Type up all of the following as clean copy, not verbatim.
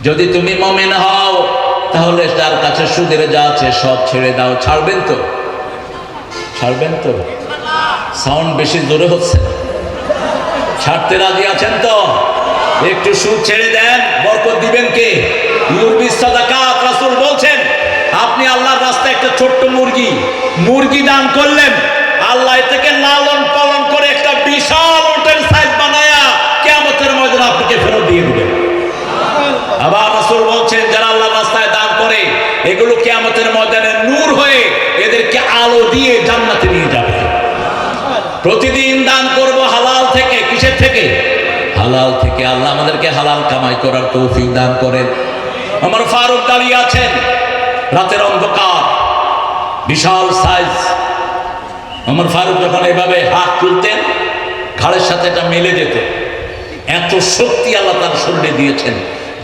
যদি তুমি মুমিন হও তাহলে তার কাছে সুদের যা আছে সব ছেড়ে দাও। ছাড়বেন তো? ছাড়বেন তো? সাউন্ড বেশি জোরে হচ্ছে। ছাড়তে রাজি আছেন তো? একটু সুদ ছেড়ে দেন, বরকত দিবেন কে? মুরগি সাদাকাত। রাসূল বলছেন আপনি আল্লাহর রাস্তায় একটা ছোট্ট মুরগি দান করলেন, আল্লাহ এটাকে লালন পালন করে একটা বিশাল উটের সাইজ বানায়া কিয়ামতের ময়দানে আপনাকে ফেরত দিয়ে দিবেন। আবার রাসূল বলছেন যারা আল্লাহর রাস্তায় দান করে এগুলো কিয়ামতের ময়দানে নূর হয়ে এদেরকে আলো দিয়ে জান্নাতে নিয়ে যাবে। প্রতিদিন দান করব হালাল থেকে। কিসের থেকে? হালাল থেকে। আল্লাহ আমাদেরকে হালাল কামাই করার তৌফিক দান করেন। আমার ফারুক দাঁড়িয়ে আছেন, রাতের অন্ধকার, বিশাল সাইজ। আমার ফারুক যখন এভাবে হাত তুলতেন ঘাড়ের সাথে এটা মিলে যেত। এত শক্তি আল্লাহ তার শরীরে দিয়েছেন।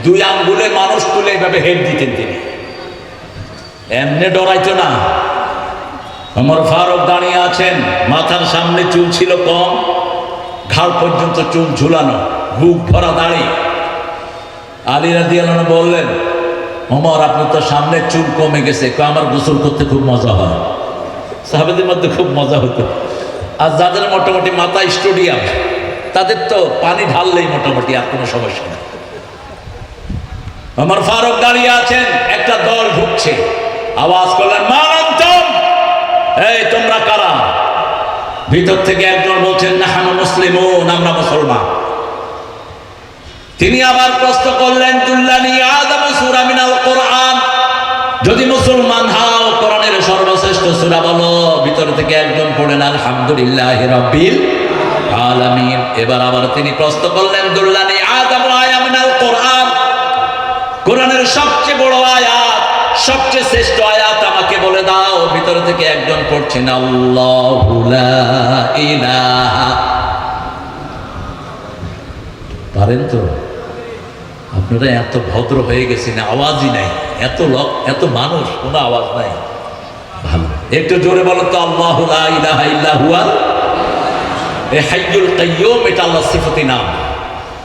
2 আঙ্গুলে মানুষ তুলে এভাবে হেড দিতেন তিনি, এমনি ডরাইতো না। আমার ফারুক দাঁড়িয়ে আছেন, মাথার সামনে চুল ছিল কম, ঘাড় পর্যন্ত চুল ঝুলানো, বুক ভরা দাড়ি। আলী রাদিয়াল্লাহু আনহু বললেন ওমর আপনার তো সামনে চুল কমে গেছে, আমার গোসল করতে খুব মজা হয়। সাহাবাদের মধ্যে খুব মজা হতো। আর যাদের মোটামুটি মাথা স্টেডিয়াম তাদের তো পানি ঢাললেই মোটামুটি আর কোনো সমস্যা নেই। আমার ফারুক দাঁড়িয়ে আছেন, একটা দল ঢুকছে, আওয়াজ করলেন মান আনতুম, এই তোমরা কারা? ভিতর থেকে একজন বলছেন নাহনু মুসলিমুন, আমরা মুসলমান। তিনি আবার প্রশ্ন করলেন দুল্লানি আযামু সূরা মিনাল কোরআন, যদি মুসলমান হও কোরআনের সর্বশ্রেষ্ঠ সূরা বলো। ভিতর থেকে একজন পড়েন আলহামদুলিল্লাহি রাব্বিল আলামিন। এবার আবার তিনি প্রশ্ন করলেন দুল্লানি আযামু আয়া মিনাল কোরআন, কোরআনের সবচেয়ে বড় আয়াত, সবচেয়ে শ্রেষ্ঠ আয়াত আমাকে বলে দাও। ভিতর থেকে একজন পড়ছেন আল্লাহু লা ইলাহা। পারেন তো? আপনারা এত ভদ্র হয়ে গেছেন, আওয়াজই নাই, এত মানুষ, কোনো আওয়াজ নাই। ভালো, একটু জোরে বলো তো আল্লাহু লা ইলাহা ইল্লা হুয়াল হাইয়ুল কাইয়্যুম। এটা আল্লাহর সিফাতি নাম।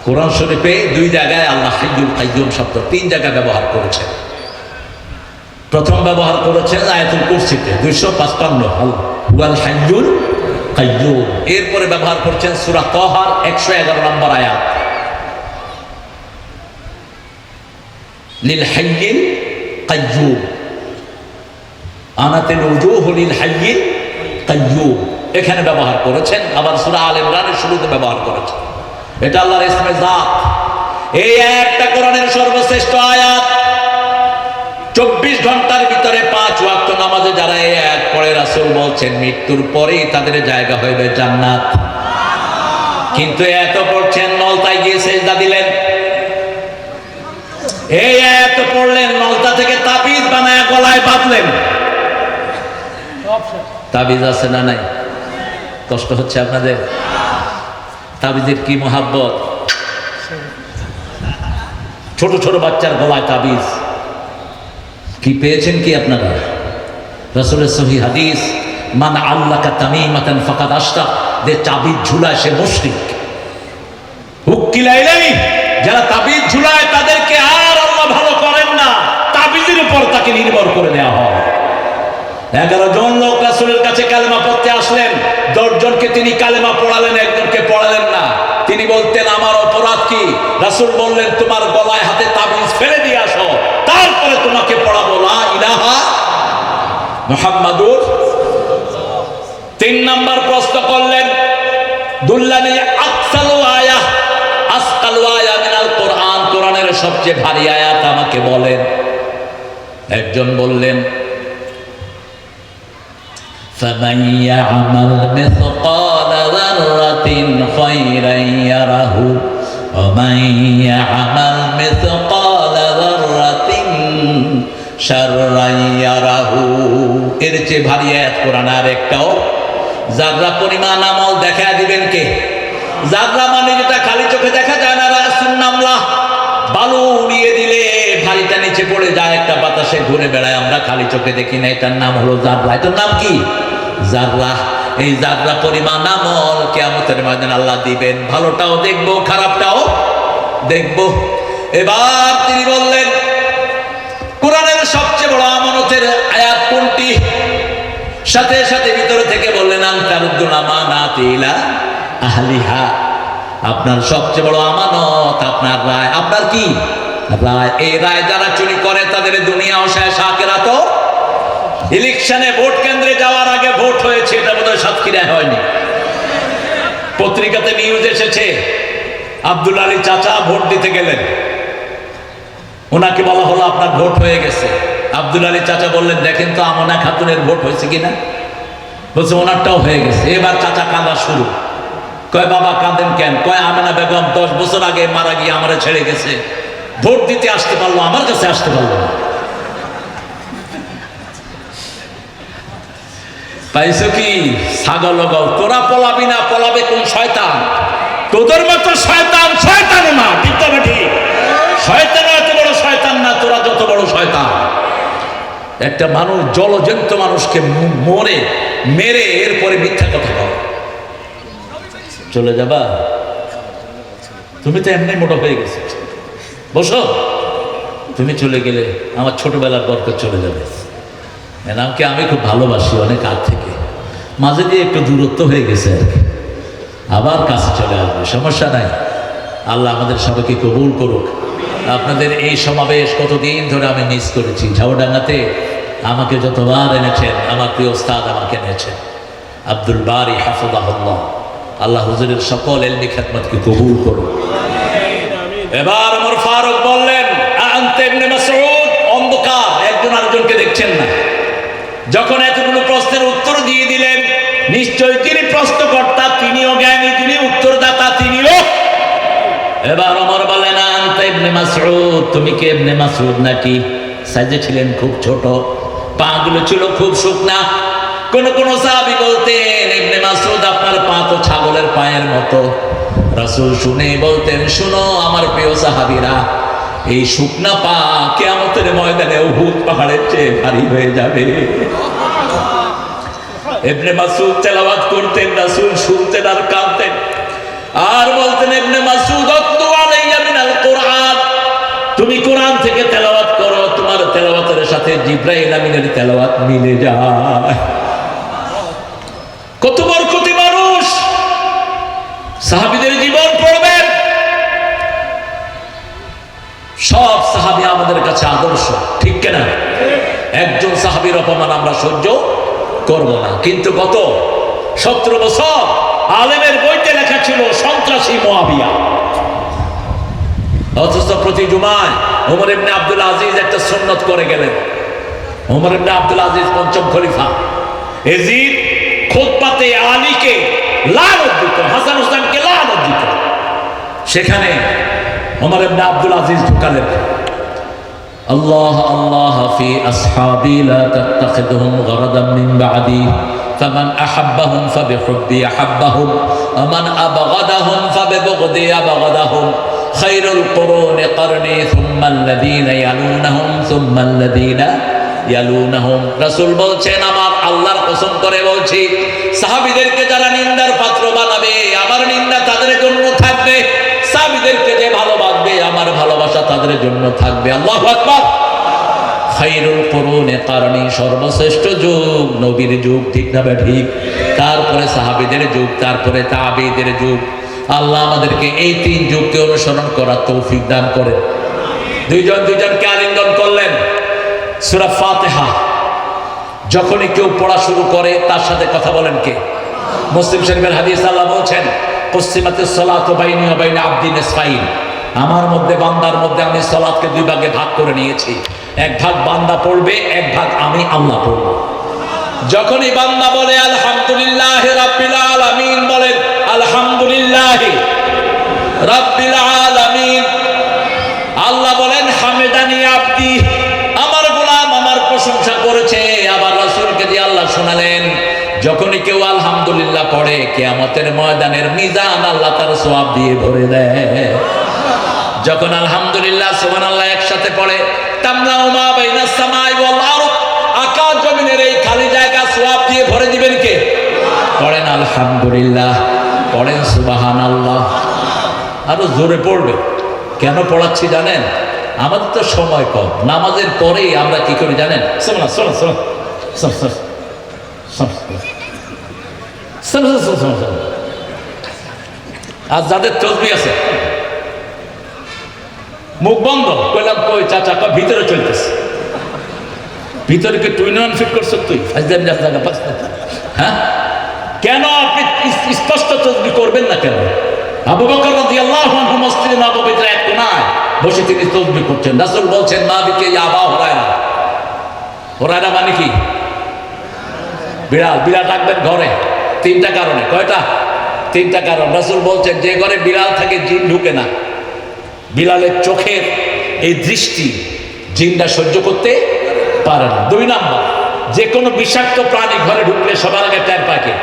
কোরআন শরীফে 2 জায়গায় আল্লাহ হাইয়ুল কাইয়্যুম শব্দ 3 জায়গায় ব্যবহার করেছেন। প্রথম ব্যবহার করেছেন আয়াতুল কুরসিতে 255 হুয়াল হাইয়ুল কাইয়্যুম। এরপরে ব্যবহার করেছেন সূরা তাহার 111 নম্বর আয়াত লিল হাইয়িল কাইয়্যুম, আনাতিল উজুহু লিল হাইয়িল কাইয়্যুম, এখানে ব্যবহার করেছেন। আবার সূরা আল ইমরানের শুরুতে ব্যবহার করেছেন। এটা আল্লাহর ইসমে জাত। এই আয়াতটা কোরআনের সর্বশ্রেষ্ঠ আয়াত। 24 ঘন্টার ভিতরে 5 ওয়াক্ত নামাজে যারা এই আয়াত পড়ে রাসূল বলছেন মৃত্যুর পরেই তাদের জায়গা হইবে জান্নাত। কিন্তু এত পড়ছেন নলতায় গিয়ে সেজদা দিলেন। এই আয়াত পড়লেন, নলতা থেকে তাবিজ বানায় গলায় বাঁধলেন। তাবিজ আছে না নাই? কষ্ট হচ্ছে আপনাদের? তাবিজের কি মোহাব্বত! ছোট ছোট বাচ্চার গলায় তাবিজ। কি পেয়েছেন কি আপনারা? রাসূলের সহিহ হাদিস মান আল্লাকা তামিমাতান ফাকাদ আশরাক, যে তাবিজ ঝুলায় সে মুশরিক। হুক্কিলাইলানি, যারা তাবিজ ঝুলায় তাদেরকে আর আল্লাহ ভালো করেন না, তাবিজের উপর তাকে নির্ভর করে দেওয়া হয়। 11 জন লোক রাসূলের কাছে কালেমা পড়তে আসলেন। 10 জনকে তিনি কালেমা পড়ালেন, একজনকে পড়ালেন না। তিনি বলতেন আমার অপরাধ কি? রাসূল বললেন তোমার গলায় হাতে তাবিজ ফেলে দিয়ে আসো, তারপরে তোমাকে পড়াবো লা ইলাহা মুহাম্মাদুর। 3 নাম্বার প্রশ্ন করলেন দুল্লানি আকসালু আয়াহ আসকালু আয়া মিনাল কোরআন, কোরআনের সবচেয়ে ভারী আয়াত আমাকে বলেন। একজন বললেন فمن يعمل مثقال ذرة خيرا يره ومن يعمل مثقال ذرة شرا يره। এর চেয়ে ভারী আয়াত কোরআন আর একটাও। যারা পরিমাণ আমল দেখা দিবেন কে? যারা মানে যেটা খালি চোখে দেখা যায় না, রাসূল নামলা বালু উড়িয়ে দিলে ভারীটা নিচে পড়ে যায়, একটা বাতাসে ঘুরে বেড়ায়, আমরা খালি চোখে দেখি না। এটার নাম হলো জাররা। এটার নাম কি? জাররা। এই জাররা পরিমাণ আমল কিয়ামতের ময়দানে আল্লাহ দিবেন। ভালোটাও দেখবো, খারাপটাও দেখবো। এবার তিনি বললেন, কোরআনের সবচেয়ে বড় আমানতের আয়াত কোনটি? সাথে সাথে ভিতর থেকে বললেন, আনতারুদ্দুল আমানাতি ইলা আহলিহা, আপনার সবচেয়ে বড় আমানত আপনার রায়। আপনার কি রায়? এই রায় যারা চুরি করে তাদের দুনিয়া ও শেষ, আখিরাতও। ইলেকশনে ভোট কেন্দ্রে যাওয়ার আগে ভোট হয়েছে, এটা বোধহয় সাতক্ষীরায় হয়নি। পত্রিকাতে নিউজ এসেছে, আব্দুল আলী চাচা ভোট দিতে গেলেন, ওনাকে বলা হলো আপনার ভোট হয়ে গেছে। আব্দুল আলী চাচা বললেন, দেখেন তো আমনা খাতুনের ভোট হয়েছে কিনা। বলছে ওনারটাও হয়ে গেছে। এবার চাচা কাঁদা শুরু। কয় বাবা কাঁদেন কেন? কয় আমেনা বেগম 10 বছর আগে মারা গিয়ে আমারে ছেড়ে গেছে, ভোট দিতে আসতে পারলো, আমার কাছে আসতে পারলো না। পাইছো কি? ছাগল গল, তোরা পলাবি না, পলাবে কোন শয়তান? তোদের মতো শয়তান শয়তানও না, ঠিক তো ঠিক? শয়তান এত বড় শয়তান না, তোরা যত বড় শয়তান। একটা মানুষ জলজন্ত মানুষকে মেরে এরপরে মিথ্যা কথা বলে চলে যাবা? তুমি তো এমনি মোটা হয়ে গেছো, বসো। তুমি চলে গেলে আমার ছোটবেলার বরকত চলে যাবে। এনামকে আমি খুব ভালোবাসি অনেক আগ থেকে, মাঝে দিয়ে একটু দূরত্ব হয়ে গেছে আর কি, আবার কাছে চলে আসবে, সমস্যা নাই। আল্লাহ আমাদের সবাইকে কবুল করুক। আপনাদের এই সমাবেশ কতদিন ধরে আমি মিস করেছি। ঝাউডাঙ্গাতে আমাকে যতবার এনেছেন, আমার প্রিয় ওস্তাদ আমাকে এনেছেন আব্দুল বারী হাফিজাহুল্লাহ। আল্লাহ হুজুরের সকল ইলমি খিদমতকে কবুল করুন। এবার ওমর ফারুক বললেন, আনতা ইবনে মাসউদ। অন্ধকার, একজন আরেকজনকে দেখছেন না। যখন এতগুলো প্রশ্নের উত্তর দিয়ে দিলেন, নিশ্চয়ই তিনি প্রশ্নকর্তা, তিনিও জ্ঞানী, তিনি উত্তরদাতা, তিনিও। এবার ওমর বলেন, আনতা ইবনে মাসউদ, তুমি কি ইবনে মাসউদ নাকি? সাইজে ছিলেন খুব ছোট, পা গুলো ছিল খুব শুকনা। কোন কোন সাহাবী বলতেন, ইবনে মাসউদ আপনার পা তো ছাগলের পায়ের মতো। রাসূল শুনে বলতেন, শুনো আমার প্রিয় সাহাবীরা, এই শুকনা পা কিয়ামতের ময়দানে উহুদ পাহাড়ের চেয়ে ভারী হয়ে যাবে। ইবনে মাসউদ তেলাওয়াত করতেন, রাসূল শুনতেন আর কাঁদতেন, আর বলতেন, ইবনে মাসউদ আতলু আলাইয়া মিনাল কুরআন, তুমি কোরআন থেকে তেলাওয়াত করো, তোমার তেলাওয়াতের সাথে জিবরাইল আমিনের তেলাওয়াত মিলে যায়। কত বরকতি মানুষ, সাহাবীদের জীবন পড়বেন। সব সাহাবী আমাদের কাছে আদর্শ, ঠিক কিনা? একজন সাহাবীর অপমান আমরা সহ্য করব না। কিন্তু গত 17 বছর আলেমের বইতে লেখা ছিল সন্ত্রাসী মুআবিয়া, অথচ প্রতি জুমায় ওমর ইবনে আব্দুল আজিজ একটা সুন্নত করে গেলেন। ওমর ইবনে আব্দুল আজিজ পঞ্চম খলিফা, এজিদ খুতবাতে আলীকে লানত দিত, হাসান হুসাইনকে লানত দিত। সেখানে ওমর ইবনে আব্দুল আজিজ ঢুকালেন, আল্লাহ আল্লাহ ফি আসহাবি লা তাত্তাখিযুহুম গরাদাম মিন বা'দি ফামান আহাব্বাহুম ফাবিহুব্বি আহাব্বাহুম ওয়া মান আবগাদাহুম ফাবিবুগদি আবগাদাহুম খায়রুল কুরুনি করনি সুম্মা আল্লাযীনা ইয়ালুনাহুম সুম্মা আল্লাযীনা ইয়ালুনাহুম। রাসূল বলছেন, আমার আল্লাহর কসম করে বলছি, সাহাবীদেরকে যারা নিন্দার পাত্র বানাবে, আমার নিন্দা তাদের জন্য থাকবে। সাহাবীদেরকে যে ভালোবাসবে, আমার ভালোবাসা তাদের জন্য থাকবে। আল্লাহু আকবার। খায়রুল কুরুনি করনি, সর্বশ্রেষ্ঠ যুগ নবীর যুগ, ঠিক না ঠিক? তারপরে সাহাবীদের যুগ, তারপরে তাবেঈদের যুগ। আল্লাহ আমাদেরকে এই 3 যুগকে অনুসরণ করার তৌফিক দান করেন। দুইজনকে আলিঙ্গন করলেন। সূরা ফাতিহা যখনই কেউ পড়া শুরু করে তার সাথে কথা বলেন কে? মুসলিম শরীফের হাদিস, আল্লাহ বলছেন, কুসিমাতিস সালাতু বাইনি ওয়া বাইনা আবদি নিসফাইন, আমার মধ্যে বান্দার মধ্যে আমি সালাতকে 2 ভাগে ভাগ করে নিয়েছি। এক ভাগ বান্দা পড়বে, এক ভাগ আমি আল্লাহ পড়ব। যখনই বান্দা বলে আলহামদুলিল্লাহি রাব্বিল আলামিন, বলেন আলহামদুলিল্লাহি রাব্বিল আলামিন। আল্লাহ বলেন হামিদানি আবদি, আমার গোলাম আমার প্রশংসা করেছে। আবার রাসূলকে দিয়ে আল্লাহ শোনালেন, যখনই কেউ আলহামদুলিল্লাহ পড়ে, কিয়ামতের ময়দানের মিজান আল্লাহ তার সওয়াব দিয়ে ভরে দেয়। যখন আলহামদুলিল্লাহ সুবহানাল্লাহ একসাথে পড়ে, তামলাউ মা বাইনাস সামাই ওয়াল আরদ, আকাশ জমিনের এই খালি জায়গা সওয়াব দিয়ে ভরে দিবেন কে? পড়েন আলহামদুলিল্লাহ, পড়েন সুবহানাল্লাহ, আরো জোরে পড়বে। কেন পড়াচ্ছি জানেন? আমাদের তো সময় কম, নামাজের পরেই আমরা কি করি জানেন? শোনো না, শোনো শোনো শোনো শোনো শোনো শোনো শোনো। আর যাদের তসবিহ আছে মুখ বন্ধ, কইলাম কই চাচা, কই ভিতরে চলতেছে। ভিতরে কি তুই নন ফিট করছো? তুই হ্যাঁ, কেন আপনি স্পষ্ট তসবিহ করবেন না কেন? আবু বকর রাদিয়াল্লাহু আনহু মসজিদে নববীতে এক কোণায় বসে তিনি তসবিহ করছেন। রাসূল বলছেন, মা বিকে আবা হুরায়রা। হুরায়রা মানে কি? বিড়াল। বিড়াল ডাকবেন ঘরে তিনটা কারণে। কয়টা? তিনটা কারণ। রাসূল বলছেন, যে ঘরে বিড়াল থাকে জিন ঢুকে না। বিড়ালের চোখের এই দৃষ্টি জিনটা সহ্য করতে পারে না। 2 নাম্বার, যে কোনো বিষাক্ত প্রাণী ঘরে ঢুকলে সবার আগে টের পায় কে?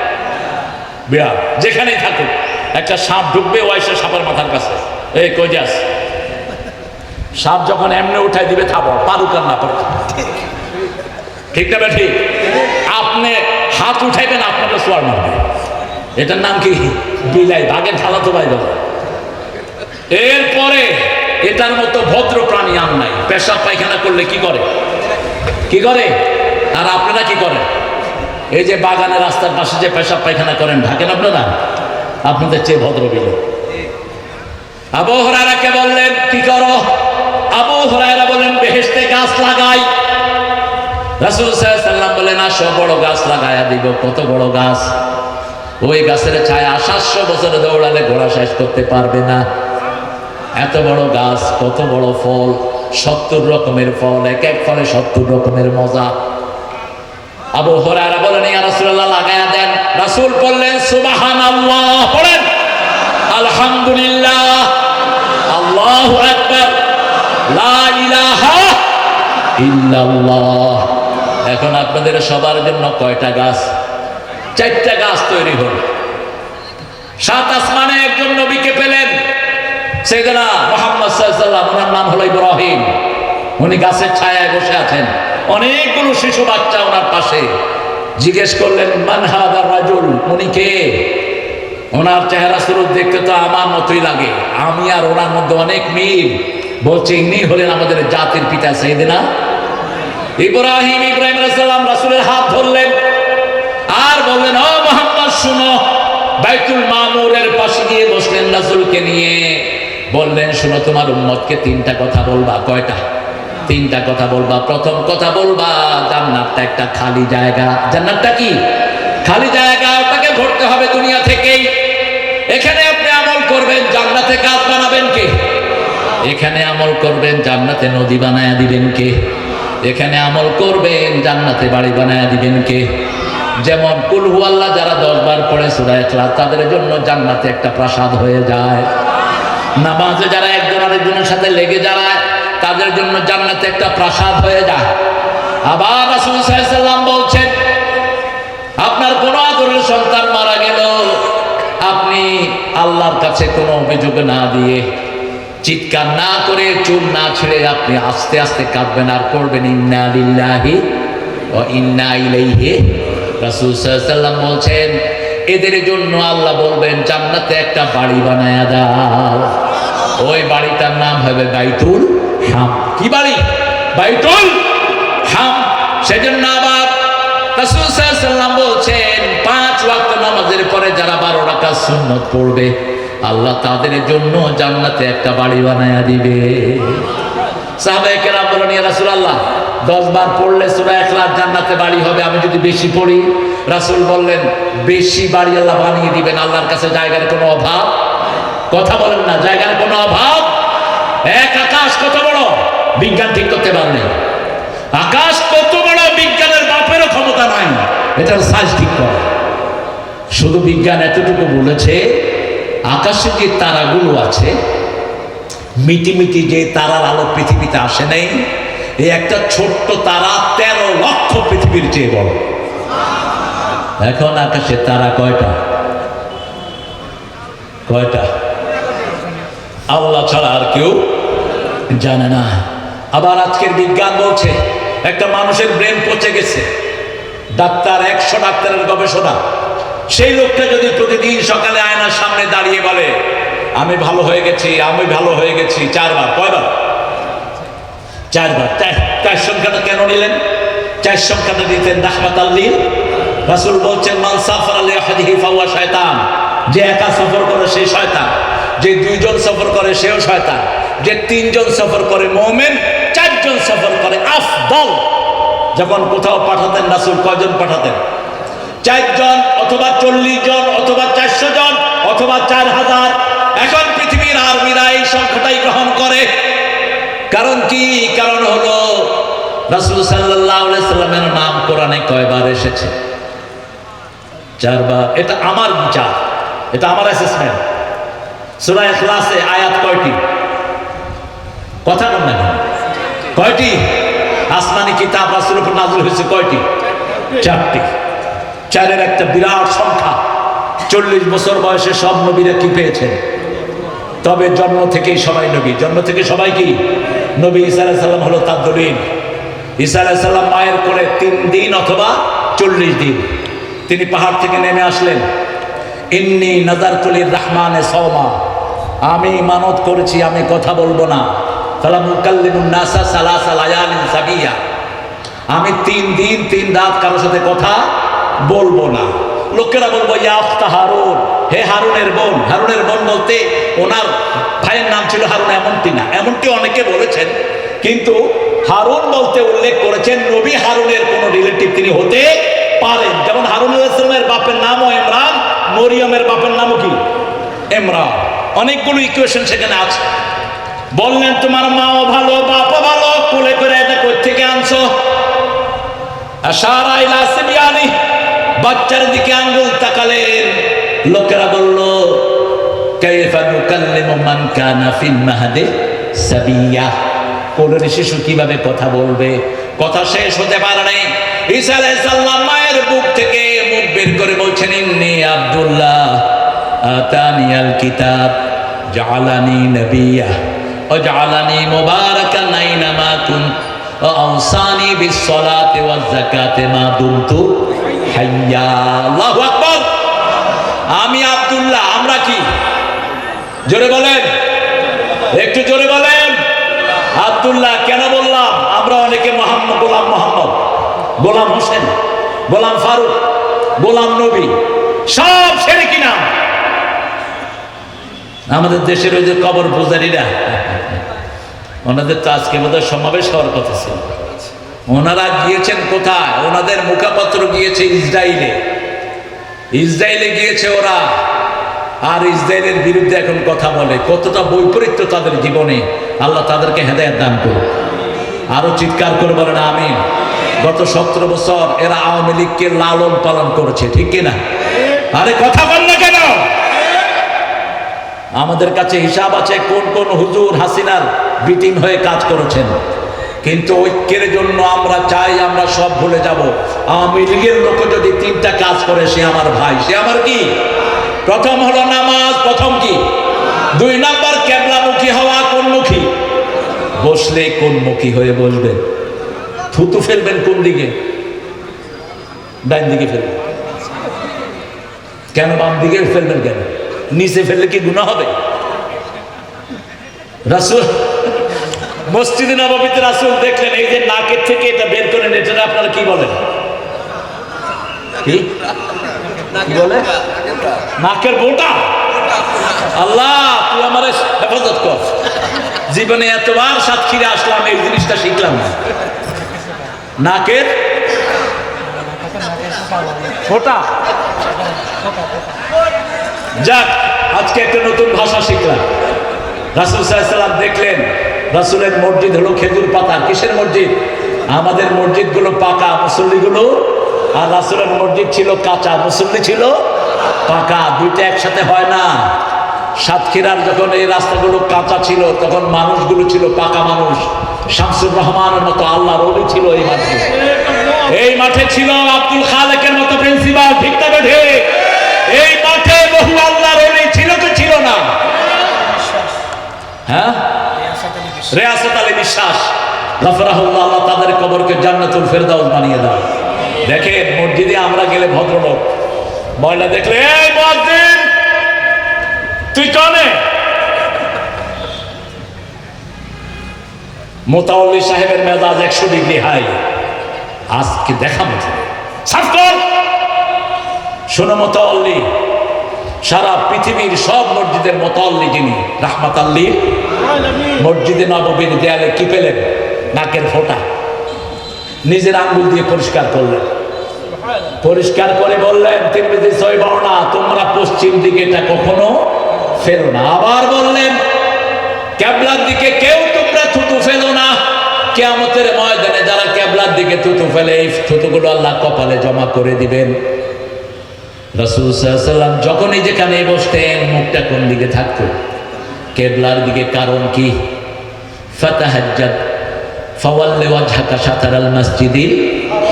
বিড়াল। যেখানেই থাকুক, একটা সাপ ঢুকবে, ও এসে সাপের মাথার কাছে, এই কই যাস? সাপ যখন এমনি উঠাই দিবে, থাবো, পারুক আর না পারুক। ঠিক না ঠিক? আপনি হাত উঠাইবেন, আপনাকে সোয়ার মারবে। এটার নাম কি? বিলাই। বাঘের ঠালা তো ভাই বলে। এরপরে এটার মতো ভদ্র প্রাণী আর নাই। পেশাব পায়খানা করলে কি করে? কি করে? আর আপনারা কি করেন? এই যে বাগানের রাস্তার পাশে যে পেশাব পায়খানা করেন, ঢাকেন আপনারা? আপনাদের চেয়ে ভদ্র বিল। আবু হুরায়রাকে বললেন, কি করো? আবু হুরায়রা বললেন, বেহেশতে গাছ লাগাই। রাসূল সাল্লাল্লাহু আলাইহি ওয়াসাল্লাম বলেন, আসো বড় গাছ লাগায়া দিব। কত বড় গাছ? ওই গাছের ছায়া 700 বছরে দৌড়ালে ঘোড়া শেষ করতে পারবে না। এত বড় গাছ, কত বড় ফল, 70 রকমের ফল, এক এক ফলে 70 রকমের মজা। আবু হুরায়রা বলেন, ইয়া রাসূলুল্লাহ লাগায়া দেন। রাসূল বললেন, সুবহানাল্লাহ, পড়েন আলহামদুলিল্লাহ, আল্লাহু আকবার, লা ইলাহা ইল্লাল্লাহ। এখন আপনাদের সবার জন্য কয়টা গাছ? 4টা গাছ তৈরি হল। 7 আসমানে একজন নবীকে পেলেন, সাইয়েদনা মুহাম্মদ সাল্লাল্লাহু আলাইহি ওয়াসাল্লাম। ওনার নাম হলো ইব্রাহিম। উনি গাছের ছায়ায় বসে আছেন, অনেকগুলো শিশু বাচ্চা ওনার পাশে। জিজ্ঞেস করলেন, মান হাদার রাজুল? উনি কে? ওনার চেহারা স্বরূপ দেখতে তো আমার মতোই লাগে, আমি আর ওনার মধ্যে অনেক মিল। বলছে, ইনি হলেন আমাদের জাতির পিতা সাইয়েদনা ইব্রাহিম। ইব্রাহিম আলাইহিস সালাম রাসূলের হাত ধরলেন আর বললেন, ও মুহাম্মদ শুনো। বাইতুল মামুরের পাশে গিয়ে বসলেন রাসূলকে নিয়ে। বললেন, শুনো, তোমার উম্মতকে 3টা কথা বলবা। কয়টা? 3টা কথা বলবা। প্রথম কথা বলবা, জান্নাতটা একটা খালি জায়গা। জান্নাতটা কি? খালি জায়গা। ওটাকে ভরতে হবে দুনিয়া থেকেই। এখানে আপনি আমল করবেন, জান্নাতে কাজ বানাবেন কে? এখানে আমল করবেন, জান্নাতে নদী বানায়া দিবেন কে? এখানে আমল করবেন, জান্নাতে বাড়ি বানায়া দিবেন কে? যেমন কুল হুয়াল্লাহ যারা 10 বার পড়ে সূরা ইখলাস, তাদের জন্য জান্নাতে একটা প্রাসাদ হয়ে যায়। নামাজে যারা একজন আরেকজনের সাথে লেগে যায়, তাদের জন্য জান্নাতে একটা প্রাসাদ হয়ে যায়। আবার রাসূল সাল্লাল্লাহু আলাইহি ওয়াসাল্লাম বলছেন, আপনার কোনো আদরের সন্তান মারা গেল, আপনি আল্লাহর কাছে কোনো অভিযোগ না দিয়ে, চিৎকার না করে, চুল না ছেড়ে আপনি আস্তে আস্তে কাঁদবেন আর করবেন, ইন্না লিল্লাহি ওয়া ইন্না ইলাইহি। রাসূল সাল্লাল্লাহু আলাইহি ওয়াসাল্লাম বলছেন, এদের জন্য আল্লাহ বলবেন, জান্নাতে একটা বাড়ি বানায়া দাও। ওই বাড়িটার নাম হবে বাইতুল হাম। কি বাড়ি? বাইতুল হাম। সেজন্য আবার রাসূল সাল্লাল্লাহু আলাইহি ওয়াসাল্লাম বলছেন, 5 ওয়াক্ত নামাজের পরে যারা 12 রাকাত সুন্নাত পড়বে, আল্লাহ তাদের জন্য জান্নাতে একটা বাড়ি বানায়া দিবে। সাহাবায়ে কেরাম বলেন, ইয়া রাসূলুল্লাহ, 10 বার পড়লে সূরা ইখলাস জান্নাতে বাড়ি হবে, আমি যদি বেশি পড়ি? রাসূল বললেন, বেশি বাড়ি আল্লাহ বানিয়ে দিবেন। আল্লাহর কাছে জায়গার কোনো অভাব? কথা বলেন না, জায়গার কোনো অভাব? এক আকাশ কত বড়, বিজ্ঞান ঠিক করতে পারেনি। আকাশ কত বড়, বিজ্ঞানের বাপেরও ক্ষমতা নাই এটার সাইজ ঠিক করা। শুধু বিজ্ঞান এতটুকু বলেছে, আকাশে যে তারাগুলো আছে, মিটিমিটি যে তারার আলো পৃথিবীতে আসে নাই, এই একটা ছোট্ট তারা 13 লক্ষ পৃথিবীর চেয়ে বড়। এখন আকাশে তারা কয়টা? কয়টা? আল্লাহ ছাড়া আর কেউ জানে না। আবার আজকের বিজ্ঞান বলছে, একটা মানুষের ব্রেন পচে গেছে, ডাক্তার 100 ডাক্তারের গবেষণা, সেই লোকটা যদি প্রতিদিন সকালে আয়নার সামনে দাঁড়িয়ে বলে, আমি ভালো হয়ে গেছি, আমি ভালো হয়ে গেছি 4 বার। কয়বার? 4 বার। 4 সংখ্যাটা কেন নিলেন? 4 সংখ্যাটা দিতেন রাহমাতাল লিল। রাসূল বলছেন মান সাফারা লিয়াহদিহি ফাহুয়া শয়তান, যে একা সফর করে সে শয়তান, যে 2 জন সফর করে সেও শয়তান, যে 3 জন সফর করে মুমিন, 4 জন সফর করে আফদল। যখন কোথাও পাঠাতেন রাসূল কয়জন পাঠাতেন? 4 জন, অথবা 40 জন, অথবা 400 জন, অথবা 4000। এখন পৃথিবীর আর্মিরা এই সংখ্যাটাই গ্রহণ করে। কারণ কি? কারণ হলো রাসূল সাল্লাল্লাহু আলাইহি সাল্লামের নাম কোরআনে কয়বার এসেছে? 4 বার। এটা আমার বিচার, এটা আমার অ্যাসেসমেন্ট। সূরা ইখলাসে আয়াত কয়টি? কথা বল না, কয়টি? আসমানি কিতাব রাসূলের উপর নাযিল হয়েছে কয়টি? 4টি। 4-এর একটা বিরাট সংখ্যা। 40 বছর বয়সে সব নবীরা কি পেয়েছেন? তবে জন্ম থেকেই সবাই নবী। জন্ম থেকে সবাই কি নবী? ঈসা আলাইহিস সালাম হলো তার দলিল। ঈসা আলাইহিস সালাম মায়ের কোলে 3 দিন অথবা 40 দিন তিনি পাহাড় থেকে নেমে আসলেন। ইন্নী নাযারতু লির-রাহমানে সাওমা, আমি মানত করেছি আমি কথা বলবো না। ফালাম উকাল্লিমুন নাসা সালাসা লায়ালিন সাবিয়া, আমি 3 দিন 3 রাত কারোর সাথে কথা বলবো না। লোকেরা বলবো ইয়া উখতা হারুন, হে হারুনের বোন। হারুনের বোন বলতে ওনার ভাইয়ের নাম ছিল হারুন এমনটি না, এমনটি অনেকে বলেছেন, কিন্তু হারুন বলতে উল্লেখ করেছেন নবী হারুনের কোন রিলেটিভ তিনি হতে পারেন। যেমন হারুন আলাইহিস সালামের বাপের নামও ইমরান, মরিয়মের বাপের নামও কি ইমরান। অনেকগুলো ইকুয়েশন সেখানে আছে। বললেন তোমার মাও ভালো, বাপও ভালো, কোলে করে এটা কই থেকে আনছো? আশারা ইলা সিবিয়ানি, বাচ্চার দিকে আঙ্গুল তাকালেন। লোকেরা বলল কাইফা নুকাল্লিমু মান কানা ফিল মাহদি সাবিয়া, কোলের শিশু কিভাবে কথা বলবে? কথা শেষ হতে পারে নাই। ঈসা আলাইহিস সালাম মায়ের বুক থেকে মুখ বের করে বলছেন ইন্নী আব্দুল্লাহ আতানিয়াল কিতাব জাআলানি নাবিয়্যা ওয়া জাআলানি মুবারাকান আইনামা কুনতু ওয়া আওসানি বিস-সালাতি ওয়াজ-যাকাতি মা দুমতু হাইয়া। আল্লাহু আকবার। আমি আব্দুল্লাহ, আমরা কি? জোরে বলেন, একটু জোরে বলেন। আব্দুল্লাহ কেন বললাম? আমরা অনেকে মোহাম্মদ, গোলাম মোহাম্মদ, গোলাম হোসেন, গোলাম ফারুক, গোলাম নবী, সব শিরকি নাম। আমাদের দেশের ওই যে কবর পূজারীরা, ওনাদের তো আজকে বোধহয় সমাবেশ হওয়ার কথা ছিল। ওনারা গিয়েছেন কোথায়? ওনাদের মুখপাত্র গিয়েছে ইসরায়েলে। ইসরায়েলে গিয়েছে ওরা, আর ইসরায়েলের বিরুদ্ধে এখন কথা বলে। কতটা বৈপরীত্য তাদের জীবনে। আল্লাহ তাদেরকে হেদায়েত দান করুন। আরো চিৎকার করে বলেন আমিন। গত 17 বছর এরা আওয়ামী লীগকে লালন পালন করেছে, ঠিক কিনা? আরে কথা বল না কেন? আমাদের কাছে হিসাব আছে কোন কোন হুজুর হাসিনার বিটিং হয়ে কাজ করেছেন। কিন্তু ঐক্যের জন্য আমরা চাই আমরা সব ভুলে যাব। আওয়ামী লীগের লোক যদি 3টা কাজ করে সে আমার ভাই, সে আমার কি? প্রথম হলো নামাজ, প্রথম কি? 2 নাম্বার কেবলামুখী হওয়া। কোন মুখী? বসলে কোন মুখী হয়ে বসবেন? থুতু ফেলবেন কোন দিকে? ডান দিকে ফেলবেন। কেন বাম দিকে ফেলবেন কেন? নিচে ফেললে কি গুনাহ হবে? রাসূল মসজিদে নববীতে রাসূল দেখলেন এই যে নাকের থেকে এটা বের করে নিয়েছেন, আপনারা কি বলেন? কি বলে? নাকের বোটা। আল্লাহ তুই আমার হেফাজত কর। জীবনে এতবার সাতক্ষীরা আসলাম এই জিনিসটা শিখলাম না। নাকের ফোঁটা। যাক, আজকে একটা নতুন ভাষা শিখলাম। রাসূল সাল্লাল্লাহু আলাইহি ওয়াসাল্লাম দেখলেন রাসূলের মসজিদ হলো খেজুর পাতা। কিসের মসজিদ? আমাদের মসজিদগুলো পাকা, মুসল্লিগুলো, আর রাসূলের মসজিদ ছিল কাঁচা, মুসল্লি ছিল পাকা। দুইটা একসাথে হয় না। সাতক্ষীরার যখন এই রাস্তাগুলো কাঁচা ছিল তখন মানুষগুলো ছিল পাকা মানুষ। শামসুর রহমানের মতো আল্লাহর ওলি ছিল এই মাঠে। এই মাঠে ছিল আব্দুল খালেকের মতো প্রিন্সিপাল, ঠিক না বেঠে? এই মাঠে বহু আল্লাহর ওলি ছিল তো ছিল না? হ্যাঁ, রিয়াসাত আলী বিশ্বাস গফরাহুল্লাহ, আল্লাহ তাদের কবরকে জান্নাতুল ফেরদাউস বানিয়ে দাও। দেখেন মসজিদে আমরা গেলে ভদ্রলোক, ময়লা দেখলে এই মুয়াজ্জিন তুই কানে মোতাওয়াল্লি সাহেবের মেজাজ 100 ডিগ্রি হাই। আজকে দেখাবো সাফ কর। শোনো মোতাওয়াল্লি, সারা পৃথিবীর সব মসজিদের মোতাওয়াল্লি যিনি রাহমাতাল লিল মসজিদে নববীর দেয়ালে কি পেলেন? নাকের ফোঁটা। নিজের আঙ্গুল দিয়ে পরিষ্কার করলেন, পরিষ্কার করে বললেন তিরমিজি সহিহ বর্ণনা, তোমরা পশ্চিম দিকে এটা কখনো ফেলো না। আবার বললেন কিবলার দিকে কেউ তোমরা থুতু ফেলো না। কিয়ামতের ময়দানে যারা কিবলার দিকে থুতু ফেলে এই থুতুগুলো আল্লাহ কপালে জমা করে দিবেন। রাসূল সাল্লাল্লাহু আলাইহি ওয়াসাল্লাম যখনই যেখানে বসতেন মুখটা কোন দিকে থাকতো? কিবলার দিকে। কারণ কি? ফাতাহাজ্জাদ ফাওয়াল্লি ওয়াজহাকা শাতারাল মাসজিদিল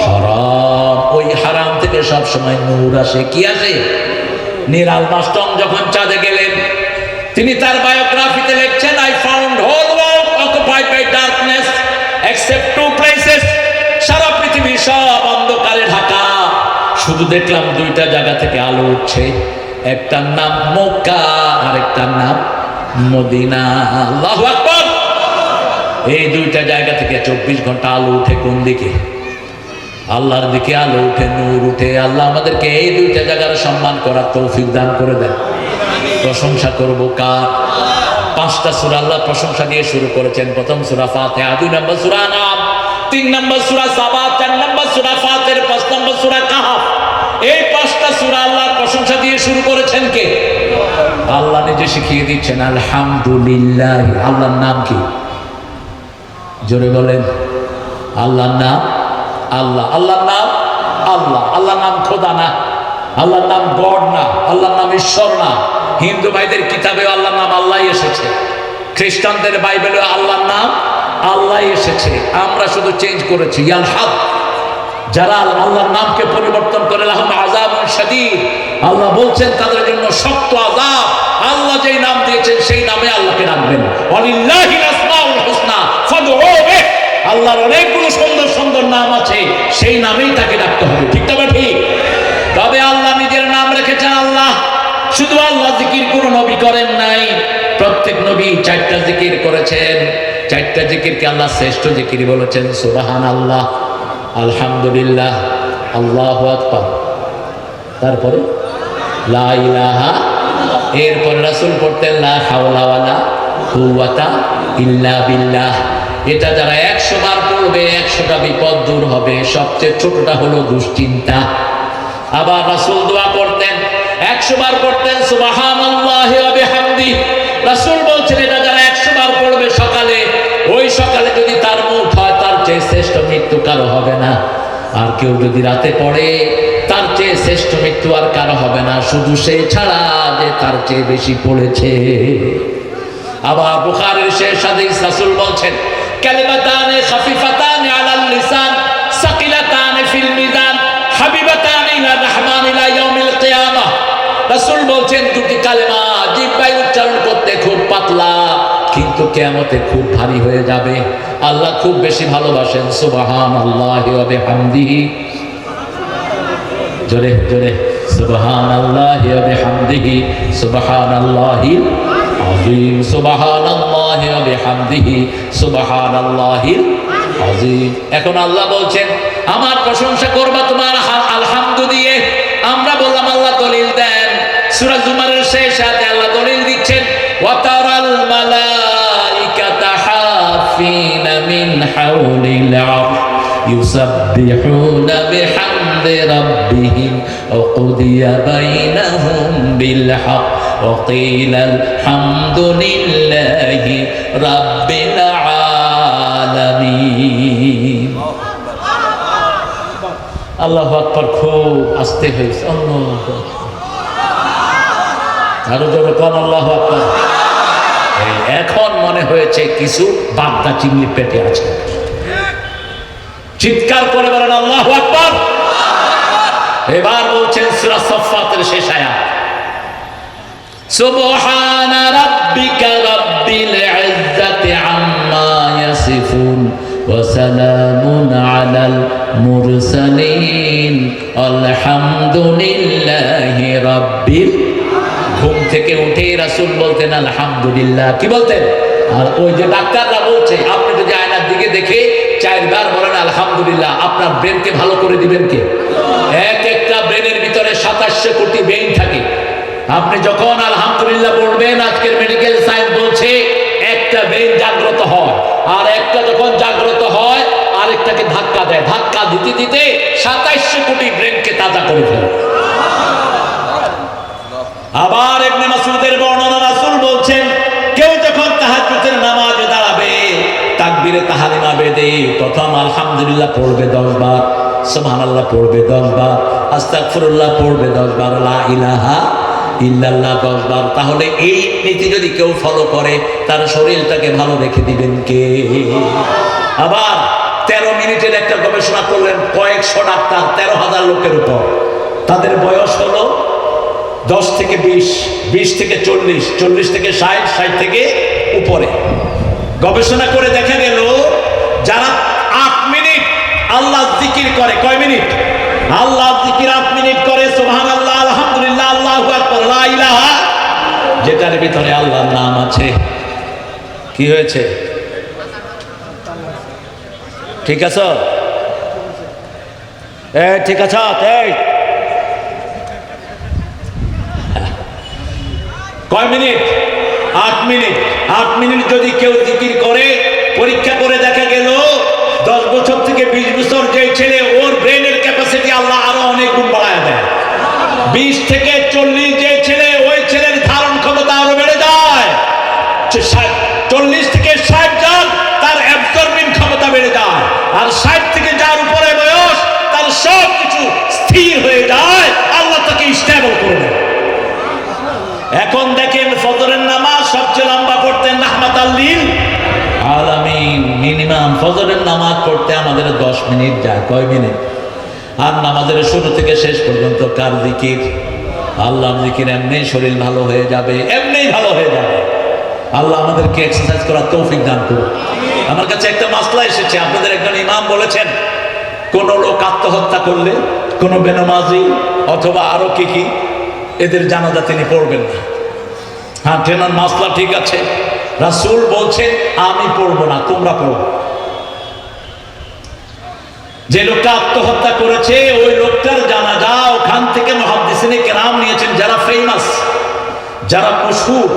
হারাম। ওই হারাম থেকে সব সময় নূর আসে। কি আসে? নীল আর্মস্ট্রং যখন চাঁদে গেলেন, তিনি তার বায়োগ্রাফিতে লিখছেন, I found whole world occupied by darkness except 2 places. সারা পৃথিবী সব অন্ধকারে ঢাকা, শুধু দেখলাম 2টা জায়গা থেকে আলো উঠছে, একটার নাম মক্কা আর একটার নাম মদিনা। আল্লাহু আকবার। এই 2টা জায়গা থেকে 24 ঘন্টা আলো উঠে কোন দিকে? আল্লাহর দিকে আলো উঠে, নূর উঠে। আল্লাহ আমাদেরকে এই 2টা জায়গার সম্মান করার তৌফিক দান করে দেন। প্রশংসা করব কার? 5টা সূরা আল্লাহ প্রশংসা দিয়ে শুরু করেছেন। প্রথম সূরা ফাতিহা, 2 নম্বর সূরা নাম, 3 নম্বর সূরা সাবা, 4 নম্বর সূরা ফাতির, 5 নম্বর সূরা কাহফ। এই 5টা সূরা আল্লাহর প্রশংসা দিয়ে শুরু করেছেন কে? আল্লাহ নিজে শিখিয়ে দিচ্ছেন আলহামদুলিল্লাহ। আল্লাহর নাম কি? জোরে বলেন। আল্লাহর নাম আল্লাহ। আল্লাহর নাম আল্লাহ। আল্লাহর নাম খোদা না, আল্লাহর নাম গড না, আল্লাহর নাম ঈশ্বর না। হিন্দু ভাইদের কিতাবে আল্লাহর নাম আল্লাহ এসেছে, খ্রিস্টানদের বাইবেলে আল্লাহর নাম আল্লাহ এসেছে। আমরা শুধু চেঞ্জ করেছি ইয়াল হক। যারা আল্লাহর নামকে পরিবর্তন করে লাহুম আযাবুন শাদীদ, আল্লাহ বলছেন তাদের জন্য শক্ত আযাব। আল্লাহ যেই নাম দিয়েছেন সেই নামে আল্লাহকে ডাকবেন। ওয়ালিল্লাহিল আসমাউল হুসনা ফাদউহু বিহি। আল্লাহর অনেকগুলো সুন্দর সুন্দর নাম আছে, সেই নামেই তাকে ডাকতে হবে। ঠিক না ঠিক? তবে আল্লাহ নিজের নাম রেখেছেন আল্লাহ। শুধু আল্লাহ জিকির কোন নবী করেন নাই, প্রত্যেক নবী 4টা জিকির করেছেন। 4টা জিকিরকে আল্লাহ শ্রেষ্ঠ জিকির বলেছেন। সুবহানাল্লাহ, আলহামদুলিল্লাহ, আল্লাহু আকবার, তারপরে লা ইলাহা, এরপর রাসূল পড়তেন লা হাওলা ওয়ালা কুওয়াতা ইল্লা বিল্লাহ। এটা যারা 100 বার পড়বে 100টা বিপদ দূর হবে। সবচেয়ে ছোটটা হলো দুশ্চিন্তা। আবার রাসূল দোয়া করতেন, 100 বার পড়তেন সুবহানাল্লাহি ওয়া বিহামদিহি। রাসূল বলছেন এটা যারা 100 বার পড়বে সকালে, ওই সকালে যদি তার মউত হয় তার চেয়ে শ্রেষ্ঠ মৃত্যু কারো হবে না। আর কেউ যদি রাতে পড়ে তার চেয়ে শ্রেষ্ঠ মৃত্যু আর কারো হবে না, শুধু সে ছাড়া যে তার চেয়ে বেশি পড়েছে। আবার বুখারীর শেষ হাদিস রাসূল বলছেন, কালিমাতানে খাফিফাতানে আলাল লিসান সাকিলাতানে ফিল মিজান হাবিবাতানে ইলা রাহমান ইলা ইয়াউমিল কিয়ামাহ। রাসূল বলছেন 2টি কালেমা জিহ্বায় উচ্চারণ করতে খুব পাতলা, কিন্তু কিয়ামতে খুব ভারী হয়ে যাবে। আল্লাহ খুব বেশি ভালোবাসেন সুবহানাল্লাহি ওয়া বিহামদিহি। জোরে জোরে সুবহানাল্লাহি ওয়া বিহামদিহি সুবহানাল্লাহিল আযীম সুবহানাল্লাহি ওয়া বিহামদিহি সুবহানাল্লাহিল আযীম। এখন আল্লাহ বলছেন আমার প্রশংসা করবা তোমার আলহামদু দিয়ে। আমরা বললাম আল্লাহ দলিল দেন। সূরা জুমারের শেষ আয়াতে আল্লাহ দলিল দিচ্ছেন, ওয়া তারাল মালাইকাতা হাফিনা মিন হাওলিল আরশ ইউসাব্বিহুনা বিহামদি রাব্বিহিম ওয়া কুদিয়া বাইনাহুম বিল হক ওয়া কিলাল হামদুলিল্লাহি রাব্বিল আলামিন। আল্লাহু আকবার। খুব আস্তে হয়েছে। আল্লাহু আকবার। আরো জোরে কোন আল্লাহু আকবার। এখন মনে হয়েছে কিছু বাগদা চিংড়ি পেটে আছে। চিৎকার করে বলেন আল্লাহু আকবার। এবার বলছেন সূরা সাফফাতের শেষ আয়াত, সুবহানা রাব্বিকা রাব্বিল ইজ্জাতি আম্মা ইয়াসিফুন ওয়া সালামুন আলাল মুরসালিন আলহামদুলিল্লাহি রাব্বিল। ঘুম থেকে উঠে রাসূল বলতেন আলহামদুলিল্লাহ। কি বলতেন? আর ওই যে ডাক্তাররা বলছে আপনি যদি আয়নার দেখে 4 বার বলেন আলহামদুলিল্লাহ। আপনার ব্রেনকে ভালো করে দিবেন কে? এক একটা ব্রেনের ভিতরে 2700 কোটি ব্রেন থাকে। আপনি যখন আলহামদুলিল্লাহ বলবেন, আজকের মেডিকেল সায়েন্স বলছে একটা ব্রেন জাগ্রত হয়, আর একটা যখন জাগ্রত হয় আরেকটাকে ধাক্কা দেয়, ধাক্কা দিতে দিতে 2700 কোটি ব্রেনকে তাজা করে ফেলে। আবার ইবনে মাসউদের বর্ণনা, রাসূল বলছেন কেউ যখন তাহাজ্জুদের নামাজে দাঁড়াবে, তাকবীরে তাহরিমা বেদে প্রথম আলহামদুলিল্লাহ পড়বে 10 বার, সুবহানাল্লাহ পড়বে 10 বার, আস্তাগফিরুল্লাহ পড়বে 10 বার, লা ইলাহা ইল্লাল্লাহ 10 বার। তাহলে এই নীতি যদি কেউ ফলো করে তার শরীরটাকে ভালো রেখে দিবেন কে? আবার 13 মিনিটের একটা গবেষণা করলেন, কয়েকশো ডাক্তার 13,000 লোকের উপর, তাদের বয়স হলো 10 থেকে 20, 20 থেকে 40, 40 থেকে 60, 60 থেকে উপরে। গবেষণা করে দেখা গেল যারা 8 মিনিট আল্লাহ জিকির করে, কয় মিনিট? আল্লাহ জিকির 8 মিনিট করে, সুবহানাল্লাহ, আলহামদুলিল্লাহ, আল্লাহু আকবার, লা ইলাহা, যেটার ভিতরে আল্লাহর নাম আছে, কি হয়েছে? ঠিক আছে? ঠিক আছে, কয় মিনিট? 8 মিনিট। 8 মিনিট যদি কেউ জিকির করে, পরীক্ষা করে দেখা গেল 10 বছর থেকে 20 বছর যে ছেলে, ওর ব্রেনের ক্যাপাসিটি আল্লাহ আরো অনেক গুণ বাড়ায় দেয়। 20 থেকে 40 যে ছেলে, ওই ছেলের ধারণ ক্ষমতা আরো বেড়ে যায়। 40 থেকে 60 জন, তার অ্যাবসর্বিং ক্ষমতা বেড়ে যায়। আর 60 থেকে যার উপরে বয়স, তার সব কিছু স্থির হয়ে যায়, আল্লাহ তাকে স্টেবল করে দেয়। এখন দেখেন ফজরের নামাজ সবচেয়ে লম্বা পড়তেন রাহমাতাল লিল আলামিন। মিনিমাম ফজরের নামাজ পড়তে আমাদের 10 মিনিট যায়। কয় মিনিট? আর নামাজের শুরু থেকে শেষ পর্যন্ত কার জিকির? আল্লাহর জিকির। এমনি শরীর ভালো হয়ে যাবে, এমনি ভালো হয়ে যাবে। আল্লাহ আমাদেরকে এক্সারসাইজ করার তৌফিক দান করুন। আমার কাছে একটা মাসলা এসেছে, আপনাদের একজন ইমাম বলেছেন কোন লোক আত্মহত্যা করলে, কোন বেনামাজি অথবা আরো কি এদের জানাজা তিনি পড়বেন না। হ্যাঁ, তেনার মাসলা ঠিক আছে। রাসূল বলছেন আমি পড়বো না, তোমরা পড়ো। যে লোকটা আত্মহত্যা করেছে ওই লোকটার জানাজা ওখান থেকে মুহাদ্দিসিনে কেরাম নিয়েছেন, যারা ফেমাস, যারা মশহুর,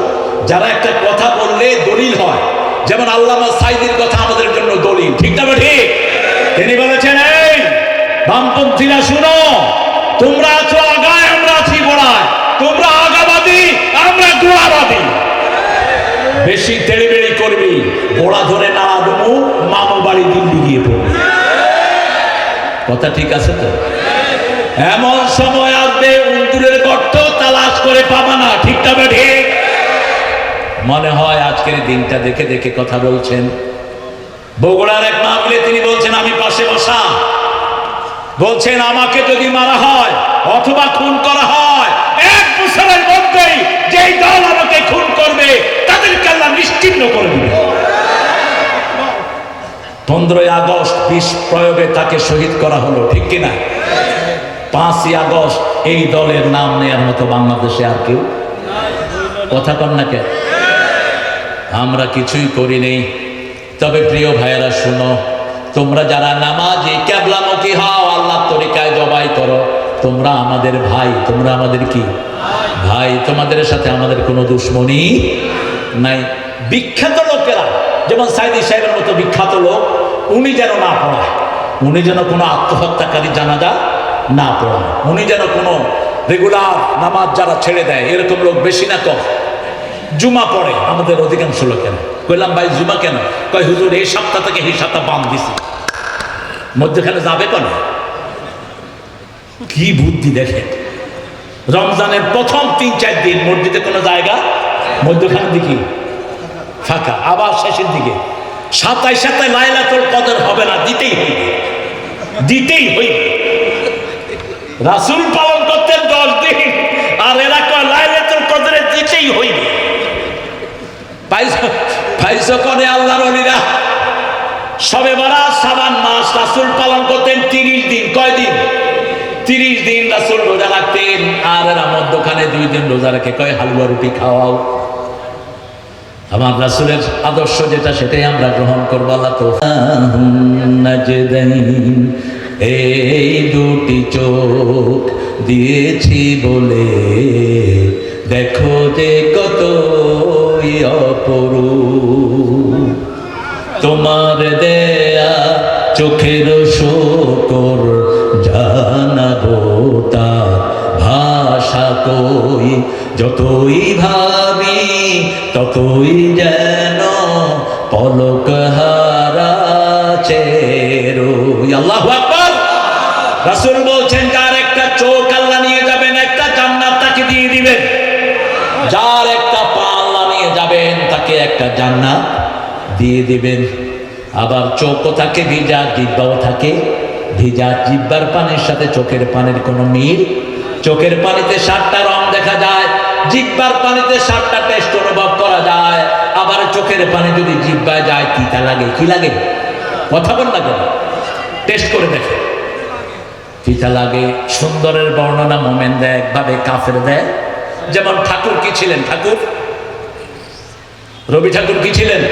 যারা একটা কথা বললে দলিল হয়। যেমন আল্লামা সাইদির কথা আমাদের জন্য দলিল, ঠিক না ঠিক? তিনি বলেছেন এই বামপন্থীরা শুনো, তোমরা আছো আগায়, আমরা আছি গোড়ায়। তোমরা আগাবাদী, আমরা গোড়াবাদী। বেশি তেড়িবেড়ি করবি, গোড়া ধরে না দেবো, মামু বাড়ি দিল্লি গিয়ে পড়বি। কথা ঠিক আছে তো? এমন সময় আসবে উন্দুরের গর্ত তালাশ করে পাবা না, ঠিক না ঠিক? মনে হয় আজকের দিনটা দেখে দেখে কথা বলছেন। বগুড়ার এক মাহফিলে তিনি বলছেন, আমি পাশে বসা, বলছেন আমাকে যদি মারা হয় অথবা খুন করা হয়, 1 বছরের মধ্যেই যেই দল আমাকে খুন করবে তাদেরকে আল্লাহ নিশ্চিহ্ন করে দিবে। 15ই আগস্ট বিষ প্রয়োগে তাকে শহীদ করা হলো, ঠিক কিনা? 5ই আগস্ট এই দলের নাম নেয়ার মতো বাংলাদেশে আর কেউ কথা কন না কে? আমরা কিছুই করি নেই। তবে প্রিয় ভাইয়েরা শুনো, তোমরা যারা নামাজি কিবলামুখী হও, আল্লাহর তরিকায় জবাই করো, তোমরা আমাদের ভাই, তোমরা আমাদের কি ভাই। তোমাদের সাথে আমাদের কোনো দুশ্মনী নাই। বিখ্যাত লোকেরা যেমন সাইদি সাহেবের মতো বিখ্যাত লোক, উনি যেন না পড়ায়, উনি যেন কোনো আত্মহত্যাকারী জানাজা না পড়ায়, উনি যেন কোনো রেগুলার নামাজ যারা ছেড়ে দেয় এরকম লোক বেশি না কম জুমা পড়ে আমাদের অধিকাংশ লোকেরা। কইলাম ভাই জুমা কেন? কয় হুজুর এই সপ্তাহ থেকে এই সপ্তাহ বাঁধ দিছি, মধ্যখানে যাবে কেন? কি বুদ্ধি দেখে! রমজানের প্রথম 3-4 দিন মসজিদে কোনো জায়গা, মধ্যখানের দিকে ফাঁকা, আবার শেষের দিকে 27 লাইলাতুল কদর হবে না, দিতেই হইবে, দিতেই হইবে। রাসূল পালন করতেন 10 দিন, আর এরা কয় লাইলাতুল কদরে দিতেই হইবে। পাইছো কোনে আল্লাহর ওলিরা? শবে বরাত শাবান মাস রাসূল পালন করতেন 30 দিন। কয় দিন? 30 দিন রাসূল রোজা রাখতেন, আর এরা মধ্যখানে 2 দিন রোজা রেখে কয় হালুয়া রুটি খাওয়াও। আমার রাসূলের আদর্শ যেটা সেটাই আমরা গ্রহণ করবো। আল্লাহ তো এই দুটি চোখ দিয়েছি বলে দেখো যে কত অপরূপ, তোমার দেয়া চোখের শোকর জানাবো তার ভাষা কই, যতই ভাবি ততই যেন পলক হারা চেরোই। আল্লাহু আকবার। রাসূল বলছেন যার একটা চোখ আল্লাহ নিয়ে যাবেন একটা জান্নাত তাকে দিয়ে দিবেন, যার একটা পা আল্লাহ নিয়ে যাবেন তাকে একটা জান্নাত দিয়ে দিবেন। আবার চোখও থাকে ভিজা, জিহ্বাও থাকে ভিজা। জিহ্বার পানির সাথে চোখের পানির কোনো মিল? চোখের পানিতে 7টা রং দেখা যায়, জিহ্বার পানিতে 7টা টেস্ট অনুভব করা যায়। আবার চোখের পানি যদি জিহ্বায় যায় তিতা লাগে। কি লাগে? কথা বল না কেন? টেস্ট করে দেখে তিতা লাগে। সুন্দরের বর্ণনা মোমেন দেয় একভাবে, কাফের দেয়। যেমন ঠাকুর কি ছিলেন? ঠাকুর রবি ঠাকুর কি ছিলেন?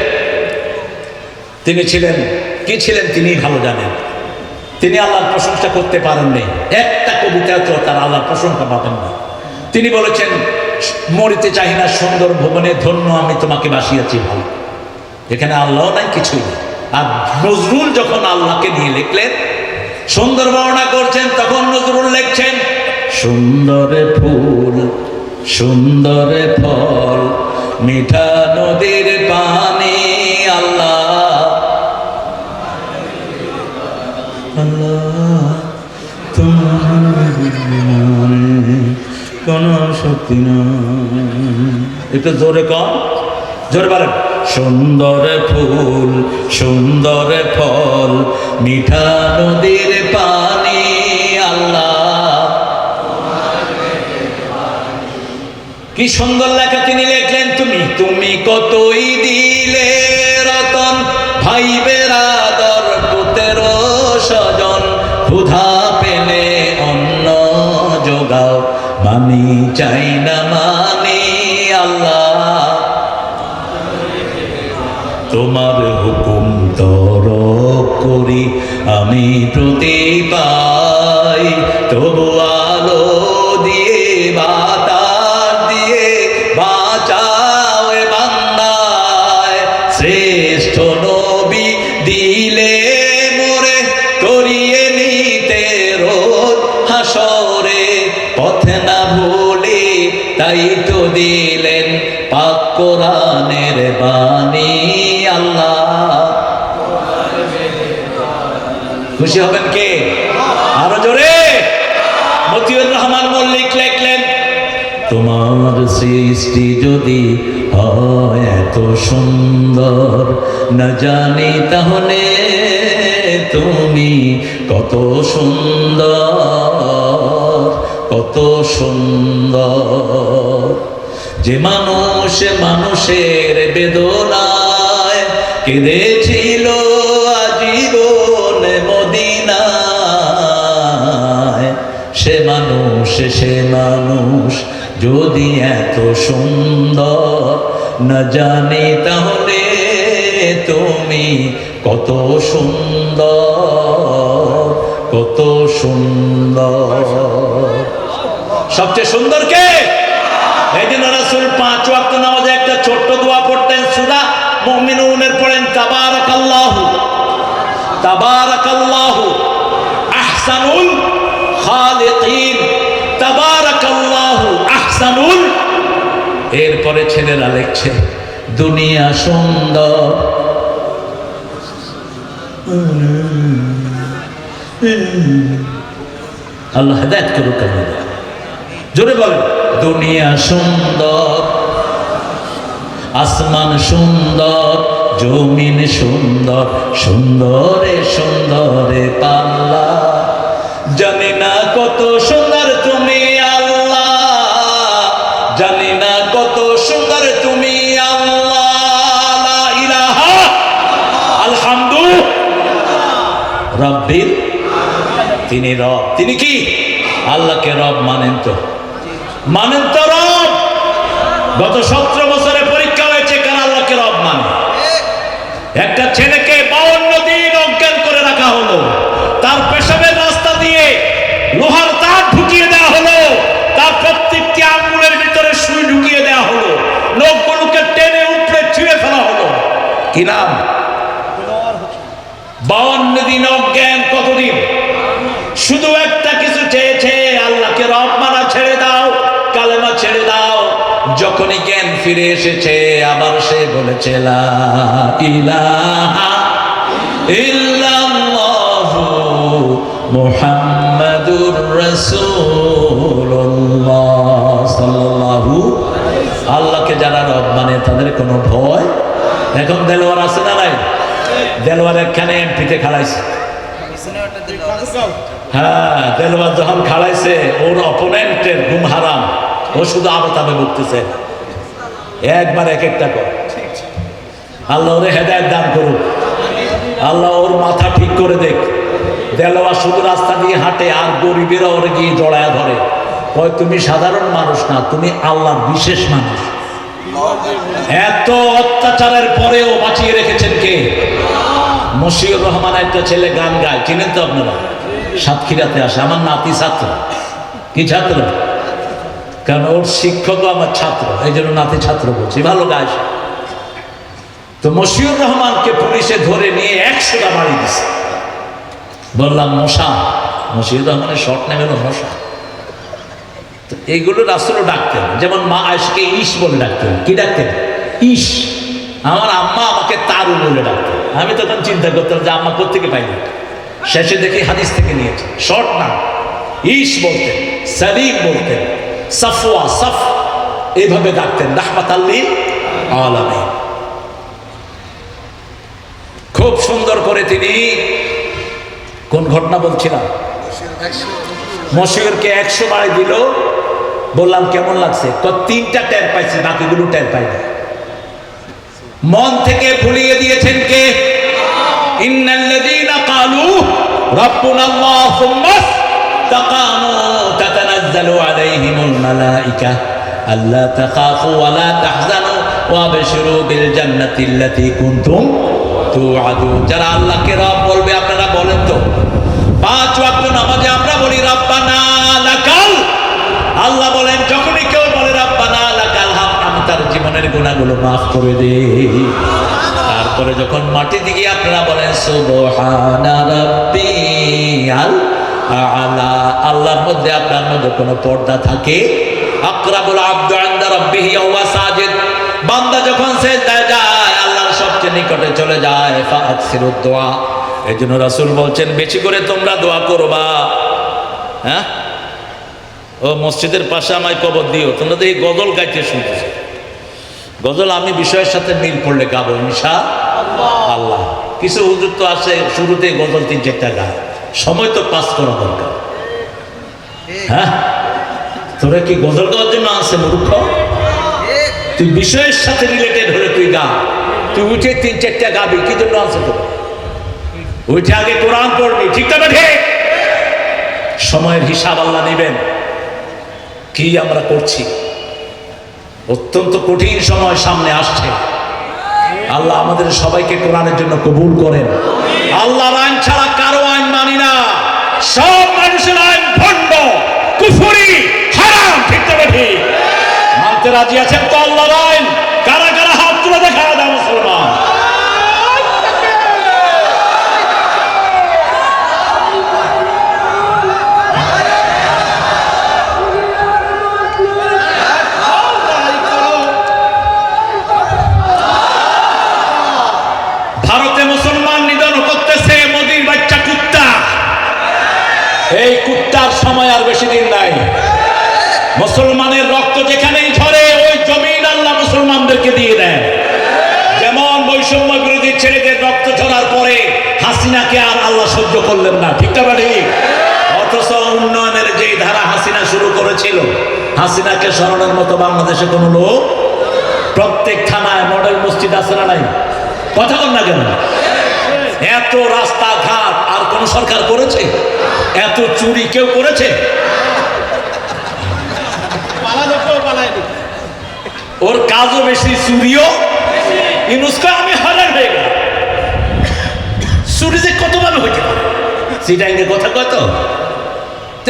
তিনি ছিলেন কি ছিলেন তিনি ভালো জানেন। তিনি আল্লাহর প্রশংসা করতে পারেননি, একটা কবিতাতেও তার আল্লাহর প্রশংসা পাবেন না। তিনি বলেছেন মরিতে চাই না সুন্দর ভুবনে, ধন্য আমি তোমাকে বাসিয়েছি ভালো। এখানে আল্লাহ নাই, কিছুই নেই। আর নজরুল যখন আল্লাহকে নিয়ে লিখলেন, সুন্দর বর্ণনা করছেন, তখন নজরুল লিখছেন সুন্দর ফুল সুন্দর ফল মিঠা নদীর পানি আল্লাহ আল্লাহ তোমার কোন শক্তি নয়। একটু জোরে কম, জোরে বলেন। সুন্দর ফুল সুন্দর ফল মিঠা নদীর পানি আল্লাহ। কি সুন্দর লেখা তিনি লিখলেন। তুমি কতই দিলে রতন, ভাই বেরাদর পুত্র স্বজন, ক্ষুধা পেলে অন্ন যোগাও, মানি চাই না মানি আল্লাহ। তোমার হুকুম তরক করি আমি প্রতি পাই, তবু আলো দিয়ে বাতাস দিয়ে বাঁচাও এ বান্দায়। শ্রেষ্ঠ নবী দিলে মোরে করিয়ে নিতে রোজ হাসরে, পথ না ভুলি তাই তো দিলেন পাক কোরআনের বাণী আল্লাহ। খুশি হবেন কে? আরো জোরে। মতিউর রহমান মল্লিক লিখলেন তোমার সৃষ্টি যদি হয় এত সুন্দর, না জানি তাহলে তুমি কত সুন্দর কত সুন্দর। যে মানুষ মানুষের বেদনায় কেঁদেছিল আজীবন মদিনায়, সে মানুষ যদি এত সুন্দর, না জানি তাহলে তুমি কত সুন্দর কত সুন্দর। সবচেয়ে সুন্দর কে? এই জন্য রাসূল 5 ওয়াক্ত নামাজে একটা ছোট্ট দোয়া পড়তেন, সূরা মুমিনুনের পড়েন তাবারাকাল্লাহু তাবারাকাল্লাহু আহসানুল খালিকিন, তাবারাকাল্লাহু আহসানুল। এরপরে ছেলেরা লিখছে দুনিয়া সুন্দর, আল্লাহ হেদায়েত করুক আপনাদের। জোরে বলেন দুনিয়া সুন্দর, আসমান সুন্দর, জমিন সুন্দর, সুন্দরে সুন্দরে পাল্লা। জানি না কত সুন্দর তুমি আল্লাহ, জানি না কত সুন্দর তুমি আল্লাহ। লা ইলাহা আলহামদু রব্বিল। তিনি রব। তিনি কি? আল্লাহকে রব মানেন তো? মানেন তো রব? গত 17 বছরে পরীক্ষা হয়েছে কারা আল্লাহকে একটা ছেলেকে 52 দিন অজ্ঞান করে রাখা হলো, তার পেশাবের রাস্তা দিয়ে লোহার তার ঢুকিয়ে দেওয়া হলো, তার প্রত্যেকটি আঙ্গুলের ভিতরে সুই ঢুকিয়ে দেওয়া হলো, নখগুলোকে টেনে উপড়ে ছিঁড়ে ফেলা হলো। কি নাম? 52 দিন অজ্ঞান। কতদিন? শুধু একটা কিছু চেয়েছে, আল্লাহকে রব মানা ছেড়ে দাও, কালেমা ছেড়ে দাও। যখনই জ্ঞান ফিরে এসেছে আবার সে বলেছে লা ইলাহা ইল্লাল্লাহু মুহাম্মাদুর রাসূলুল্লাহ সাল্লাল্লাহু। আল্লাহকে যারা রব মানে তাদের কোনো ভয়। এখন দেলোয়ার আছে না নাই? দেলোয়ার এখানে এমপিতে খাড়াইছে। হ্যাঁ, দেলোয়ার যখন খাড়াইছে ওর অপোনেন্টের ঘুম হারাম, ও শুধু আবে বলতেছে একবার এক একটা কর। আল্লাহ ওরে হেদায়েত দান করুক, আল্লাহ ওর মাথা ঠিক করে দেখ। দেলোয়ার শুধু রাস্তা দিয়ে হাঁটে আর গরিবেরা ওরে গিয়ে জড়ায়া ধরে, কয় তুমি সাধারণ মানুষ না, তুমি আল্লাহর বিশেষ মানুষ। এত অত্যাচারের পরেও বাঁচিয়ে রেখেছেন কে? মশিউর রহমান একটা ছেলে গান গায়, চিনেন তো আপনারা? সাতক্ষীরাতে আসে, আমার নাতি ছাত্র। কি ছাত্র? কারণ ওর শিক্ষকও আমার ছাত্র, এই জন্য নাতি ছাত্র বলছি। ভালো গায়। তো মশিউর রহমানকে পুলিশে ধরে নিয়ে 100টা বাড়ি দিছে। বললাম মশা, মশিউর রহমানের শর্ট নেম হলো মশা। তো এইগুলো রাসূলও ডাকতেন, যেমন মা আয়েশাকে ইস বলে ডাকতেন। কি ডাকতেন? ইস। আমার আম্মা আমাকে তারু বলে ডাকতেন। আমি তখন চিন্তা করতাম যে আম্মা কোত্থেকে পাইনি। শেষে দেখি হাদিস থেকে নিয়েছে। শর্ট নাম ইস বলতেন, সালিম বলতেন, সাফওয়া সাফ এইভাবে ডাকতেন, রাহমাতাল লিল আলামিন। খুব সুন্দর করে তিনি কোন ঘটনা বলছিলাম? মশিউরকে 100 বাড়ি দিল। বললাম কেমন লাগছে? 3টা টের পাইছি, বাকিগুলো টের পাইনি। মন থেকে ভুলিয়ে দিয়েছেন কে? ইন্নাল্লাযীনা ক্বালু রাব্বুনাল্লাহ সুম্মা ইসতাকামু তাতানাজ্জালু আলাইহিমুল মালায়েকা আল্লা তাখাফু ওয়া লা তাহজানু ওয়া বাশিরু বিল জান্নাতিল্লাতী কুনতুম তুআদুন। যারা আল্লাহকে রব বলবে, আপনারা বলেন তো 5 ওয়াক্ত নামাজে আমরা বলি রাব্বানা লাকাল। আল্লাহ বলেন যখনই কেউ বলে রাব্বানা লাকাল হাম, আমি তার জীবনের গুনাহগুলো মাফ করে দেই। তারপরে যখন মাটি দিকে আপনারা বলেন সুবহানা রাব্বিয়াল আ'লা, আল্লাহর মধ্যে আপনার মধ্যে কোনো পর্দা থাকে? আকরাবুল আবদু ইনদা রাব্বিহি ওয়া সাজিদ, বান্দা যখন সিজদায় যায় আল্লাহর সবচেয়ে নিকটে চলে যায়। ফাআকসিরুদ দুআ, এজন্য রাসূল বলছেন বেশি করে তোমরা দোয়া করবা। হ্যাঁ, ও মসজিদের পাশে আমায় কবর দিও। তোমরা তো এই গজল গাইতে শুনতেছো। গজল আমি বিষয়ের সাথে মিল করলে গাবো ইনশাআল্লাহ। কিছু হুজুর তো আছে শুরুতে গজল 3-4টা গায়, সময় তো পাস করা দরকার। হ্যাঁ, তোরা কি গজল গাওয়ার জন্য আছে মূর্খ? তুই বিষয়ের সাথে রিলেটেড হলে তুই গা। তুই উঠে 3-4টা গাবি, কি জন্য আছে তোর? উঠে আগে কোরআন পড়বি, ঠিক না? ঠিক। সময়ের হিসাব আল্লাহ নেবেন। কি আমরা করছি? অত্যন্ত কঠিন সময় সামনে আসছে। আল্লাহ আমাদের সবাইকে কোরআনের জন্য কবুল করেন। আল্লাহর আইন ছাড়া কারো আইন মানি না। সব মানুষের আইন ভণ্ড, কুফরি, হারাম, ঠিক না? ঠিক। মানতে রাজি আছেন তো আল্লাহর আইন? কারা কারা হাত তুলে দেখা দাও মুসলমান। ভারতে মুসলমান নিধন করতেছে মোদির বাচ্চা কুত্তা। এই কুত্তার সময় আর বেশি দিন নাই। মুসলমানের রক্ত যেখানেই ঝরে ওই জমিন আল্লাহ মুসলমানদেরকে দিয়ে দেন। যেমন বৈষম্য বিরোধী ছেলেদের রক্ত ঝরার পরে হাসিনাকে আর আল্লাহ সহ্য করলেন না, ঠিক না? ঠিক। অথচ উন্নয়নের যে ধারা হাসিনা শুরু করেছিল, হাসিনাকে সরানোর মতো বাংলাদেশে কোনো লোক। প্রত্যেক থানায় মডেল মসজিদ আছে না নাই? কথা বল না কেন? এত রাস্তাঘাট আর কোন সরকার করেছে? এত চুরি কেউ করেছে? ওর কাজও বেশি, চুরিও। ইউনুসকে আমি হারান হয়ে গেলাম। চুরি যে কতভাবে হইতে পারে, সিটাইঙ্গের কথা কত।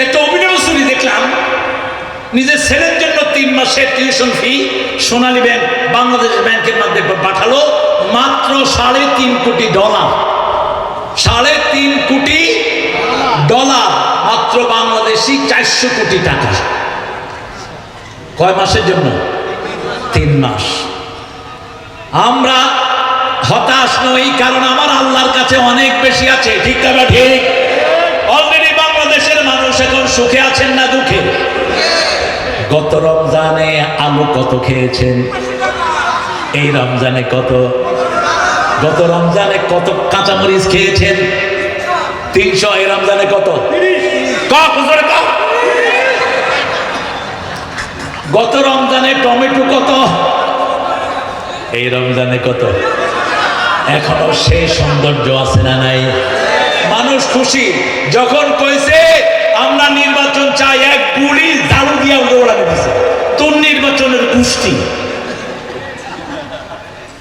একটা অভিনব চুরি দেখলাম, নিজের ছেলের জন্য 3 মাসের টিউশন ফি সোনালী ব্যাংক বাংলাদেশ ব্যাংকের মাধ্যমে পাঠালো, মাত্র $3.5 কোটি। $3.5 কোটি মাত্র বাংলাদেশি 400 কোটি টাকা। কয় মাসের জন্য? 3 মাস। আমরা হতাশ নই, কারণ আমার আল্লাহর কাছে অনেক বেশি আছে। ঠিক না ঠিক? অলরেডি বাংলাদেশের মানুষ এখন সুখে আছেন না দুঃখে? গত রমজানে আলু কত খেয়েছেন? এই রমজানে কত? গত রমজানে কত কাঁচামরিচ খেয়েছেন? 300। এই রমজানে কত? গত রমজানে টমেটো কত? এই রমজানে কত? এখনো সেই সৌন্দর্য আছে না নাই? মানুষ খুশি যখন কইছে আমরা নির্বাচন চাই, এক গুলি ঝাড়ু দিয়া দৌড়ানো দিছে, তোর নির্বাচনের গোষ্ঠী।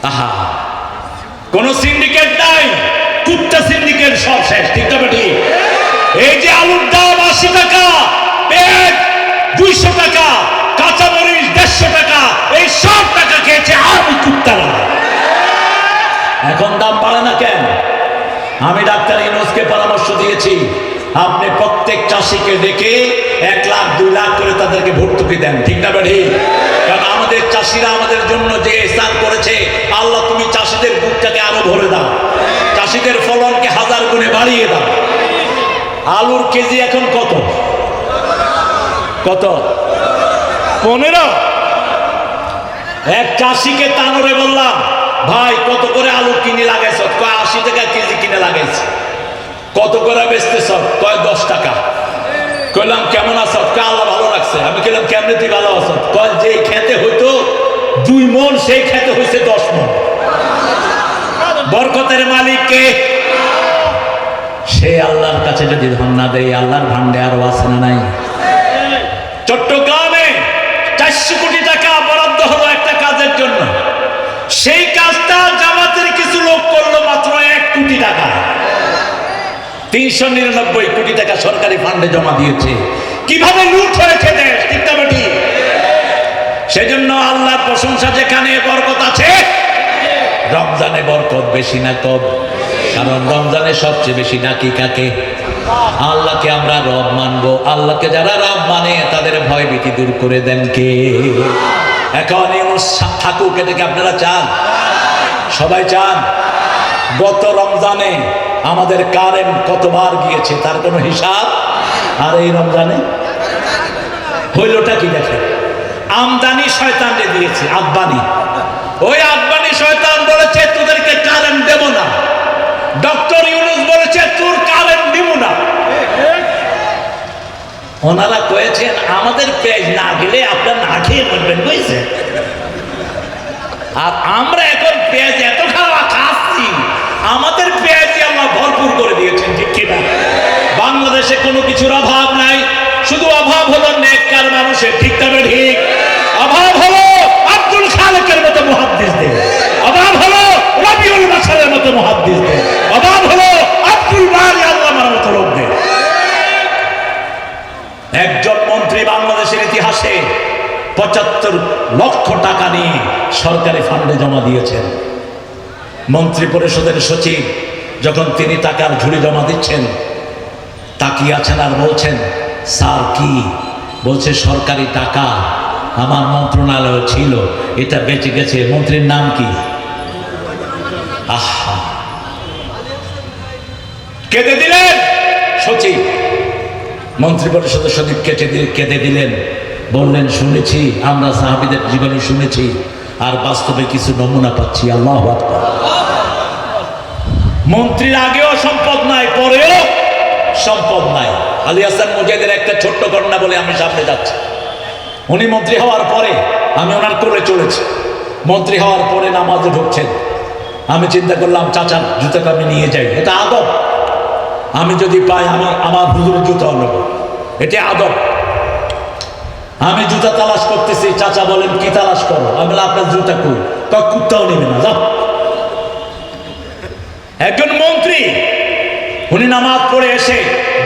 আহা, কোন সিন্ডিকেট নাই, কুত্তা সিন্ডিকেট সব শেষ। ঠিক না ঠিক? এই যে আলুর দাম 80 টাকা, পেঁয়াজ 200 টাকা, কাঁচামরিচ 150 টাকা, এই সব টাকা খেয়েছে আমি কুত্তারা। এখন দাম বাড়ে না কেন? আমি ডাক্তার ইউনূসকে পরামর্শ দিয়েছি, আপনি প্রত্যেক চাষিকে ডেকে 1 লাখ 2 লাখ করে তাদেরকে ভর্তুকি দেন। ঠিক না ঠিক? কারণ আমাদের চাষিরা আমাদের জন্য যে স্থান করেছে, আল্লাহ তুমি চাষিদের বুকটাকে আরো ভরে দাও, চাষিদের ফলনকে 1000 গুণে বাড়িয়ে দাও। আলুর কেজি এখন কত? কত? 15। এক চাষিকে তানরে বললাম, ভাই কত করে আলু কিনে লাগাইছ? কয় 80 টাকা কেজি কিনে লাগাইছে। কত করে বেচতেছ? কয় 10 টাকা। কইলাম কেমন আছ? কয় আল্লাহ ভালো রাখছে। আমি কইলাম কেমনে তুই ভালো আছ? কয় যে খেতে হইতো 2 মণ, সেই খেতে হইছে 10 মণ। বরকতের মালিক কে? সে আল্লাহর কাছে যদি ধন না দেয়, আল্লাহর ভান্ডে আরো আছে না নাই? চট্টগ্রামে 400 কোটি টাকা বরাদ্দ হলো একটা কাজের জন্য, সেই কাজটা জামাতের কিছু লোক করলো মাত্র 1 কোটি টাকা। 399 কোটি টাকা সরকারি ফান্ডে জমা দিয়েছে। কিভাবে লুট হয়েছে দেশ? ঠিক না ঠিক? সেজন্য আল্লাহর প্রশংসা, যেখানে বরকত আছে, রমজানে বরকত বেশি না কম? কারণ রমজানে সবচেয়ে বেশি ডাকি কাকে? আল্লাহকে আমরা রব মানবো। আল্লাহকে যারা রব মানে তাদের ভয় ভীতি দূর করে দেন কে? এখন ইউনূস থাকুক, এটাকে আপনারা চান? সবাই চান? গত রমজানে আমাদের কারেন্ট কতবার গিয়েছে তার কোনো হিসাব? আর এই রমজানে হইলটা কি দেখেন? আমদানি শয়তানকে দিয়েছে, আব্বানি। ওই আব্বানি শয়তান বলেছে তোদেরকে কারেন্ট দেব না। ডক্টর ইউনূস বলেছে তোর কারেন্ট দিব না। ওনারা কয়েছেন আমাদের পেঁয়াজ না গেলে আপনার না খেয়ে মরবেন, বুঝছে? আর আমরা এখন পেঁয়াজ এত খাওয়া খাচ্ছি, আমাদের পেঁয়াজ আল্লাহ ভরপুর করে দিয়েছেন। ঠিক কিনা? বাংলাদেশে কোনো কিছুর অভাব নাই, শুধু অভাব হলো নেককার মানুষের। ঠিক তবে ঠিক? অভাব হলো আব্দুল খালেকের মতো মুহাদ্দিসদের, অভাব হলো রবিউল বাশারের মতো মুহাদ্দিসদের, অভাব হলো আব্দুল বারী আল্লামার মতো লোকদের। একজন মন্ত্রী বাংলাদেশের ইতিহাসে 75 লক্ষ টাকা নিয়ে সরকারি ফান্ডে জমা দিয়েছেন। মন্ত্রী পরিষদের সচিব যখন তিনি টাকার ঝুড়ি জমা দিচ্ছেন, তাকিয়ে আছেন আর বলছেন স্যার কি? বলছে সরকারি টাকা আমার মন্ত্রণালয় ছিল, এটা বেঁচে গেছে। মন্ত্রীর নাম কি? আহা, কেঁদে দিলেন সচিব। মন্ত্রী পরিষদের সচিব কেঁদে দিলেন, বললেন শুনেছি, আমরা সাহাবীদের জীবনে শুনেছি, আর বাস্তবে কিছু নমুনা পাচ্ছি। আল্লাহু আকবার। মন্ত্রীর আগেও সম্পদ নাই, পরেও সম্পদ নাই। আলী হাসান মুজাহিদের একটা ছোট্ট ঘটনা বলে আমি সামনে যাচ্ছি। উনি মন্ত্রী হওয়ার পরে আমি ওনার কোলে চলেছি। মন্ত্রী হওয়ার পরে নামাজে ঢুকছেন। আমি চিন্তা করলাম চাচার জুতাটা আমি নিয়ে যাই, এটা আদব। আমি যদি পাই আমি আমার হুজুরের জুতাও নেব, এটা আদব। আমি জুতা তালাশ করতেছি, চাচা বলেন কি তালাশ করো? আমি বললাম আপনার জুতা কই? কুত্তাও নেবে না, যাও। একজন মন্ত্রী উনি নামাজ পড়ে এসে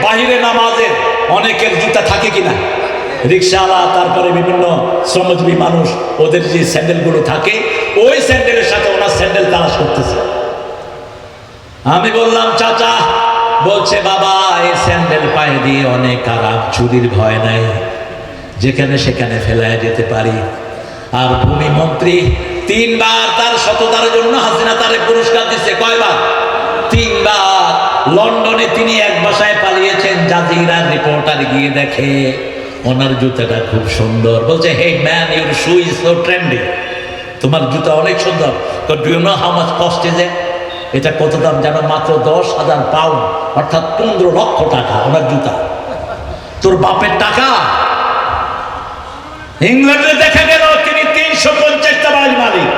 বাহিরে নামাজের অনেকের জুতা থাকে কিনা, রিক্সাওয়ালা, তারপরে বিভিন্ন শ্রমজীবী মানুষ, ওদের যে স্যান্ডেলগুলো থাকে, ওই স্যান্ডেলের সাথে ওনার স্যান্ডেল তালাশ করতেছে। আমি বললাম চাচা, বলছে বাবা এই স্যান্ডেল পায়ে দিয়ে অনেক আরাম, চুরির ভয় নাই, যেখানে সেখানে ফেলায় যেতে পারি। আর ভূমি মন্ত্রী 3 বার তার সততার জন্য হাসিনা তারে পুরস্কার দিচ্ছে। কয়বার? 3 বার। লন্ডনে তিনি এক বাসায় পালিয়েছেন, জাজিরার রিপোর্টার গিয়ে দেখে ওনার জুতাটা খুব সুন্দর। বলছে hey man, your shoe is so trendy, তোমার জুতা অনেক সুন্দর। Do you know how much cost is it? এটা কত দাম জানো? মাত্র 10,000 পাউন্ড, অর্থাৎ 15 লক্ষ টাকা ওনার জুতা। তোর বাপের টাকা। ইংল্যান্ডে দেখা গেল তিনি 350টা বাড়ির মালিক,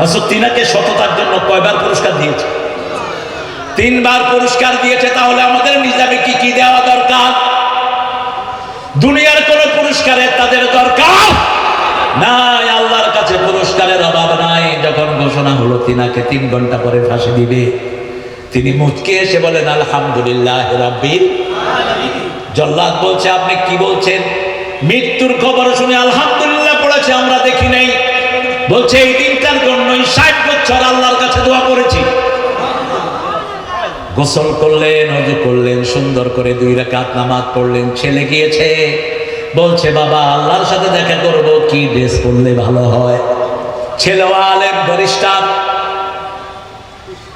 অথচ তিনাকে সততার জন্য কয়বার পুরস্কার দিয়েছে? 3 বার পুরস্কার দিয়েছে। তাহলে আমাদের নিজামে কি কি দেওয়া দরকার? দুনিয়ার কোন পুরস্কারে তাদের দরকার নাই, আল্লাহর কাছে পুরস্কারের অভাব নাই। যখন ঘোষণা হলো তিনাকে 3 ঘন্টা পরে ফাঁসি দিবে, তিনি মুচকে এসে বলেন আলহামদুলিল্লাহ রাব্বিল আলামিন। জল্লাদ বলছে আপনি কি বলছেন? মৃত্যুর খবর শুনে আলহামদুলিল্লাহ পড়েছে, আমরা দেখি নাই। বলছে এই দিনটার জন্যই 60 বছর আল্লাহর কাছে দোয়া করেছি। গোসল করলেন, ওযু করলেন, সুন্দর করে 2 রাকাত নামাজ পড়লেন। ছেলে গিয়েছে, বলছে বাবা আল্লাহর সাথে দেখা করব, কি ড্রেস পরলে ভালো হয়? ছেলে আলেম ব্যারিস্টার।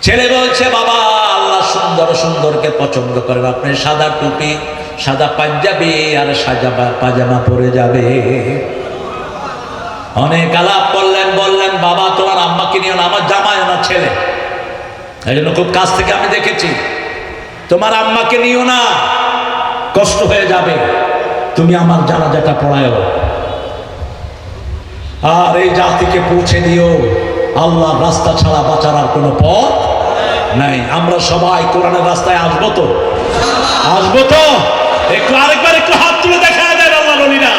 ছেলে বলছে বাবা আল্লাহ সুন্দর সুন্দরকে পছন্দ করেন, আপনি সাদা টুপি, সাদা পাঞ্জাবি আর সাদা পাজামা পরে যাবে। অনেক আলাপ করলেন, বললেন বাবা তোমার আম্মাকে নিও না, আমার জামাই আমার ছেলে, এই জন্য খুব কাছ থেকে আমি দেখেছি, তোমার আম্মাকে নিও না, কষ্ট হয়ে যাবে, তুমি আমার জানাজাটা পড়ায়ও, আর এই জাতিকে পৌঁছে দিও আল্লাহর রাস্তা ছাড়া বাঁচার আর কোনো পথ নাই। আমরা সবাই কোরআনের রাস্তায় আসবো তো? আসবো তো? একটু আরেকবার একটু হাত তুলে দেখা যায় আল্লাহ বলিনা।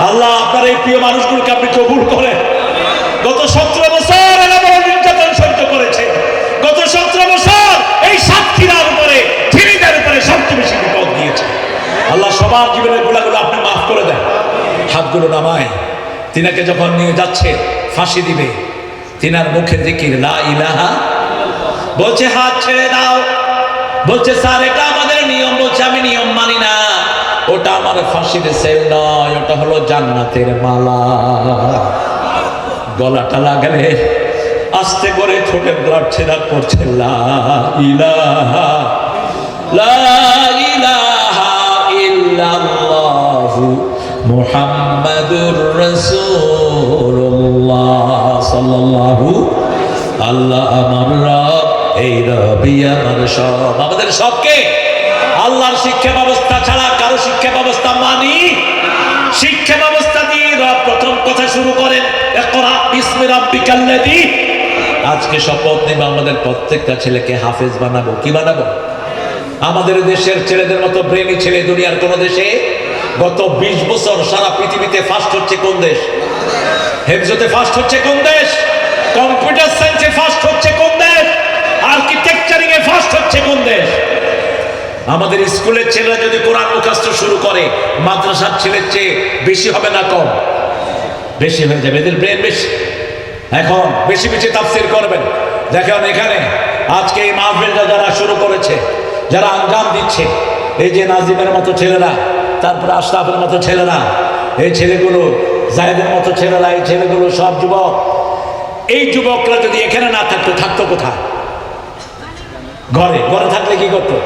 আল্লাহ আপনার এই প্রিয় মানুষগুলোকে আপনি কবুল করেন। গত 17 বছর এরা বড় নির্যাতন সহ্য করেছে। গত 17 বছর এই সাতক্ষীরার উপরে, ঝিনাইদহের উপরে সবচেয়ে বেশি বিপদ দিয়েছে। আল্লাহ সবার জীবনের গুণাগুলো আপনি মাফ করে দেন। হাতগুলো নামায়, তিনাকে যখন নিয়ে যাচ্ছে ফাঁসি দিবে, তিনার মুখে জিকির লা ইলাহা। বলছে হাত ছেড়ে দাও। বলছে স্যার এটা আমাদের নিয়ম। বলছে আমি নিয়ম মানি না, ওটা আমার ফাঁসির সেল নয়, ওটা হলো জান্নাতের মালা। গলাটা লাগালে আস্তে করে ঠোঁটের ব্লাড ছেড়া পড়ছে লা ইলাহা লা ইলাহা ইল্লাল্লাহু মুহাম্মাদুর রাসূলুল্লাহ সাল্লাল্লাহু। আল্লাহ আমার রব, এই রবি আমার সব। আমাদের সবকে আল্লাহর শিক্ষা ব্যবস্থা ছাড়া কারো শিক্ষা ব্যবস্থা মানি? শিক্ষা ব্যবস্থা দিয়ে রব প্রথম কথা শুরু করেন ইকরা বিসমি রাব্বিকাল্লাযী। আজকে শপথ নেব আমাদের প্রত্যেকটা ছেলেকে হাফেজ বানাবো। কি বানাবো? আমাদের দেশের ছেলেদের মতো ব্রেনি ছেলে দুনিয়ার কোন দেশে। গত 20 বছর সারা পৃথিবীতে ফার্স্ট হচ্ছে কোন দেশ? হেফজতে ফার্স্ট হচ্ছে কোন দেশ? কম্পিউটার সায়েন্সে ফার্স্ট হচ্ছে কোন দেশ? আর্কিটেকচারিং এ ফার্স্ট হচ্ছে কোন দেশ? আমাদের স্কুলের ছেলেরা যদি কোরআন মুখস্থ শুরু করে মাদ্রাসার ছেলের চেয়ে বেশি হবে না কম? বেশি হয়ে যাবে, এদের ব্রেন বেশি। এখন বেশি বেশি তাফসীর করবেন। দেখেন এখানে আজকে এই মাহফিলটা যারা শুরু করেছে, যারা আঞ্জাম দিচ্ছে, এই যে নাজিমের মতো ছেলেরা, তারপরে আশরাফের মতো ছেলেরা, এই ছেলেগুলো, জায়েদের মতো ছেলেরা, এই ছেলেগুলো সব যুবক। এই যুবকরা যদি এখানে না থাকতো, থাকতো কোথায়? ঘরে। ঘরে থাকলে কি করতো?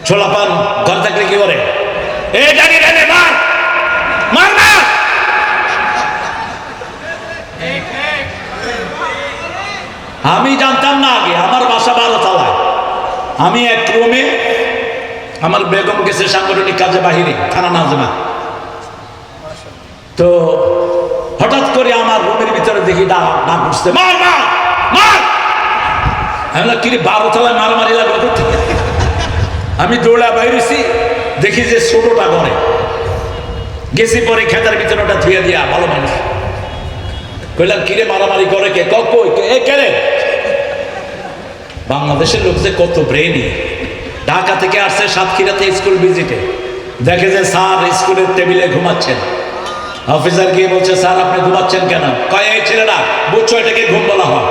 ছোলা পান। ঘরে থাকলে কি করে? এই জানি রে মার মার না। আমি জানতাম না আগে, আমার বাসা 12 তলায়। আমি এক রুমে, আমার বেগম গেছে সাংগঠনিক কাজে বাহিরে, থানা নাজমা। তো হঠাৎ করে আমার রুমের ভিতরে দেখি ডাক উঠছে, মার মার মার। আমি কি 12 তলায় মারামারি লাগলো? আমি দৌড়া বাইরেছি, দেখি যে ছোটটা ঘরে গেছি। পরে খেতার ভিতরে ওটা ধুয়ে দিয়া, ভালো মানুষ। কইলাম কিরে মারামারি করে কে? কই কে রে? বাংলাদেশের লোক যে কত ব্রেনি। ঢাকা থেকে আসছে সাতক্ষীরাতে স্কুল ভিজিটে, দেখে যে স্যার স্কুলের টেবিলে ঘুমাচ্ছেন। অফিসার গিয়ে বলছে, স্যার আপনি ঘুমাচ্ছেন কেন? কয় এই ছেলেরা বুঝছো এটাকে ঘুম বলা হয়।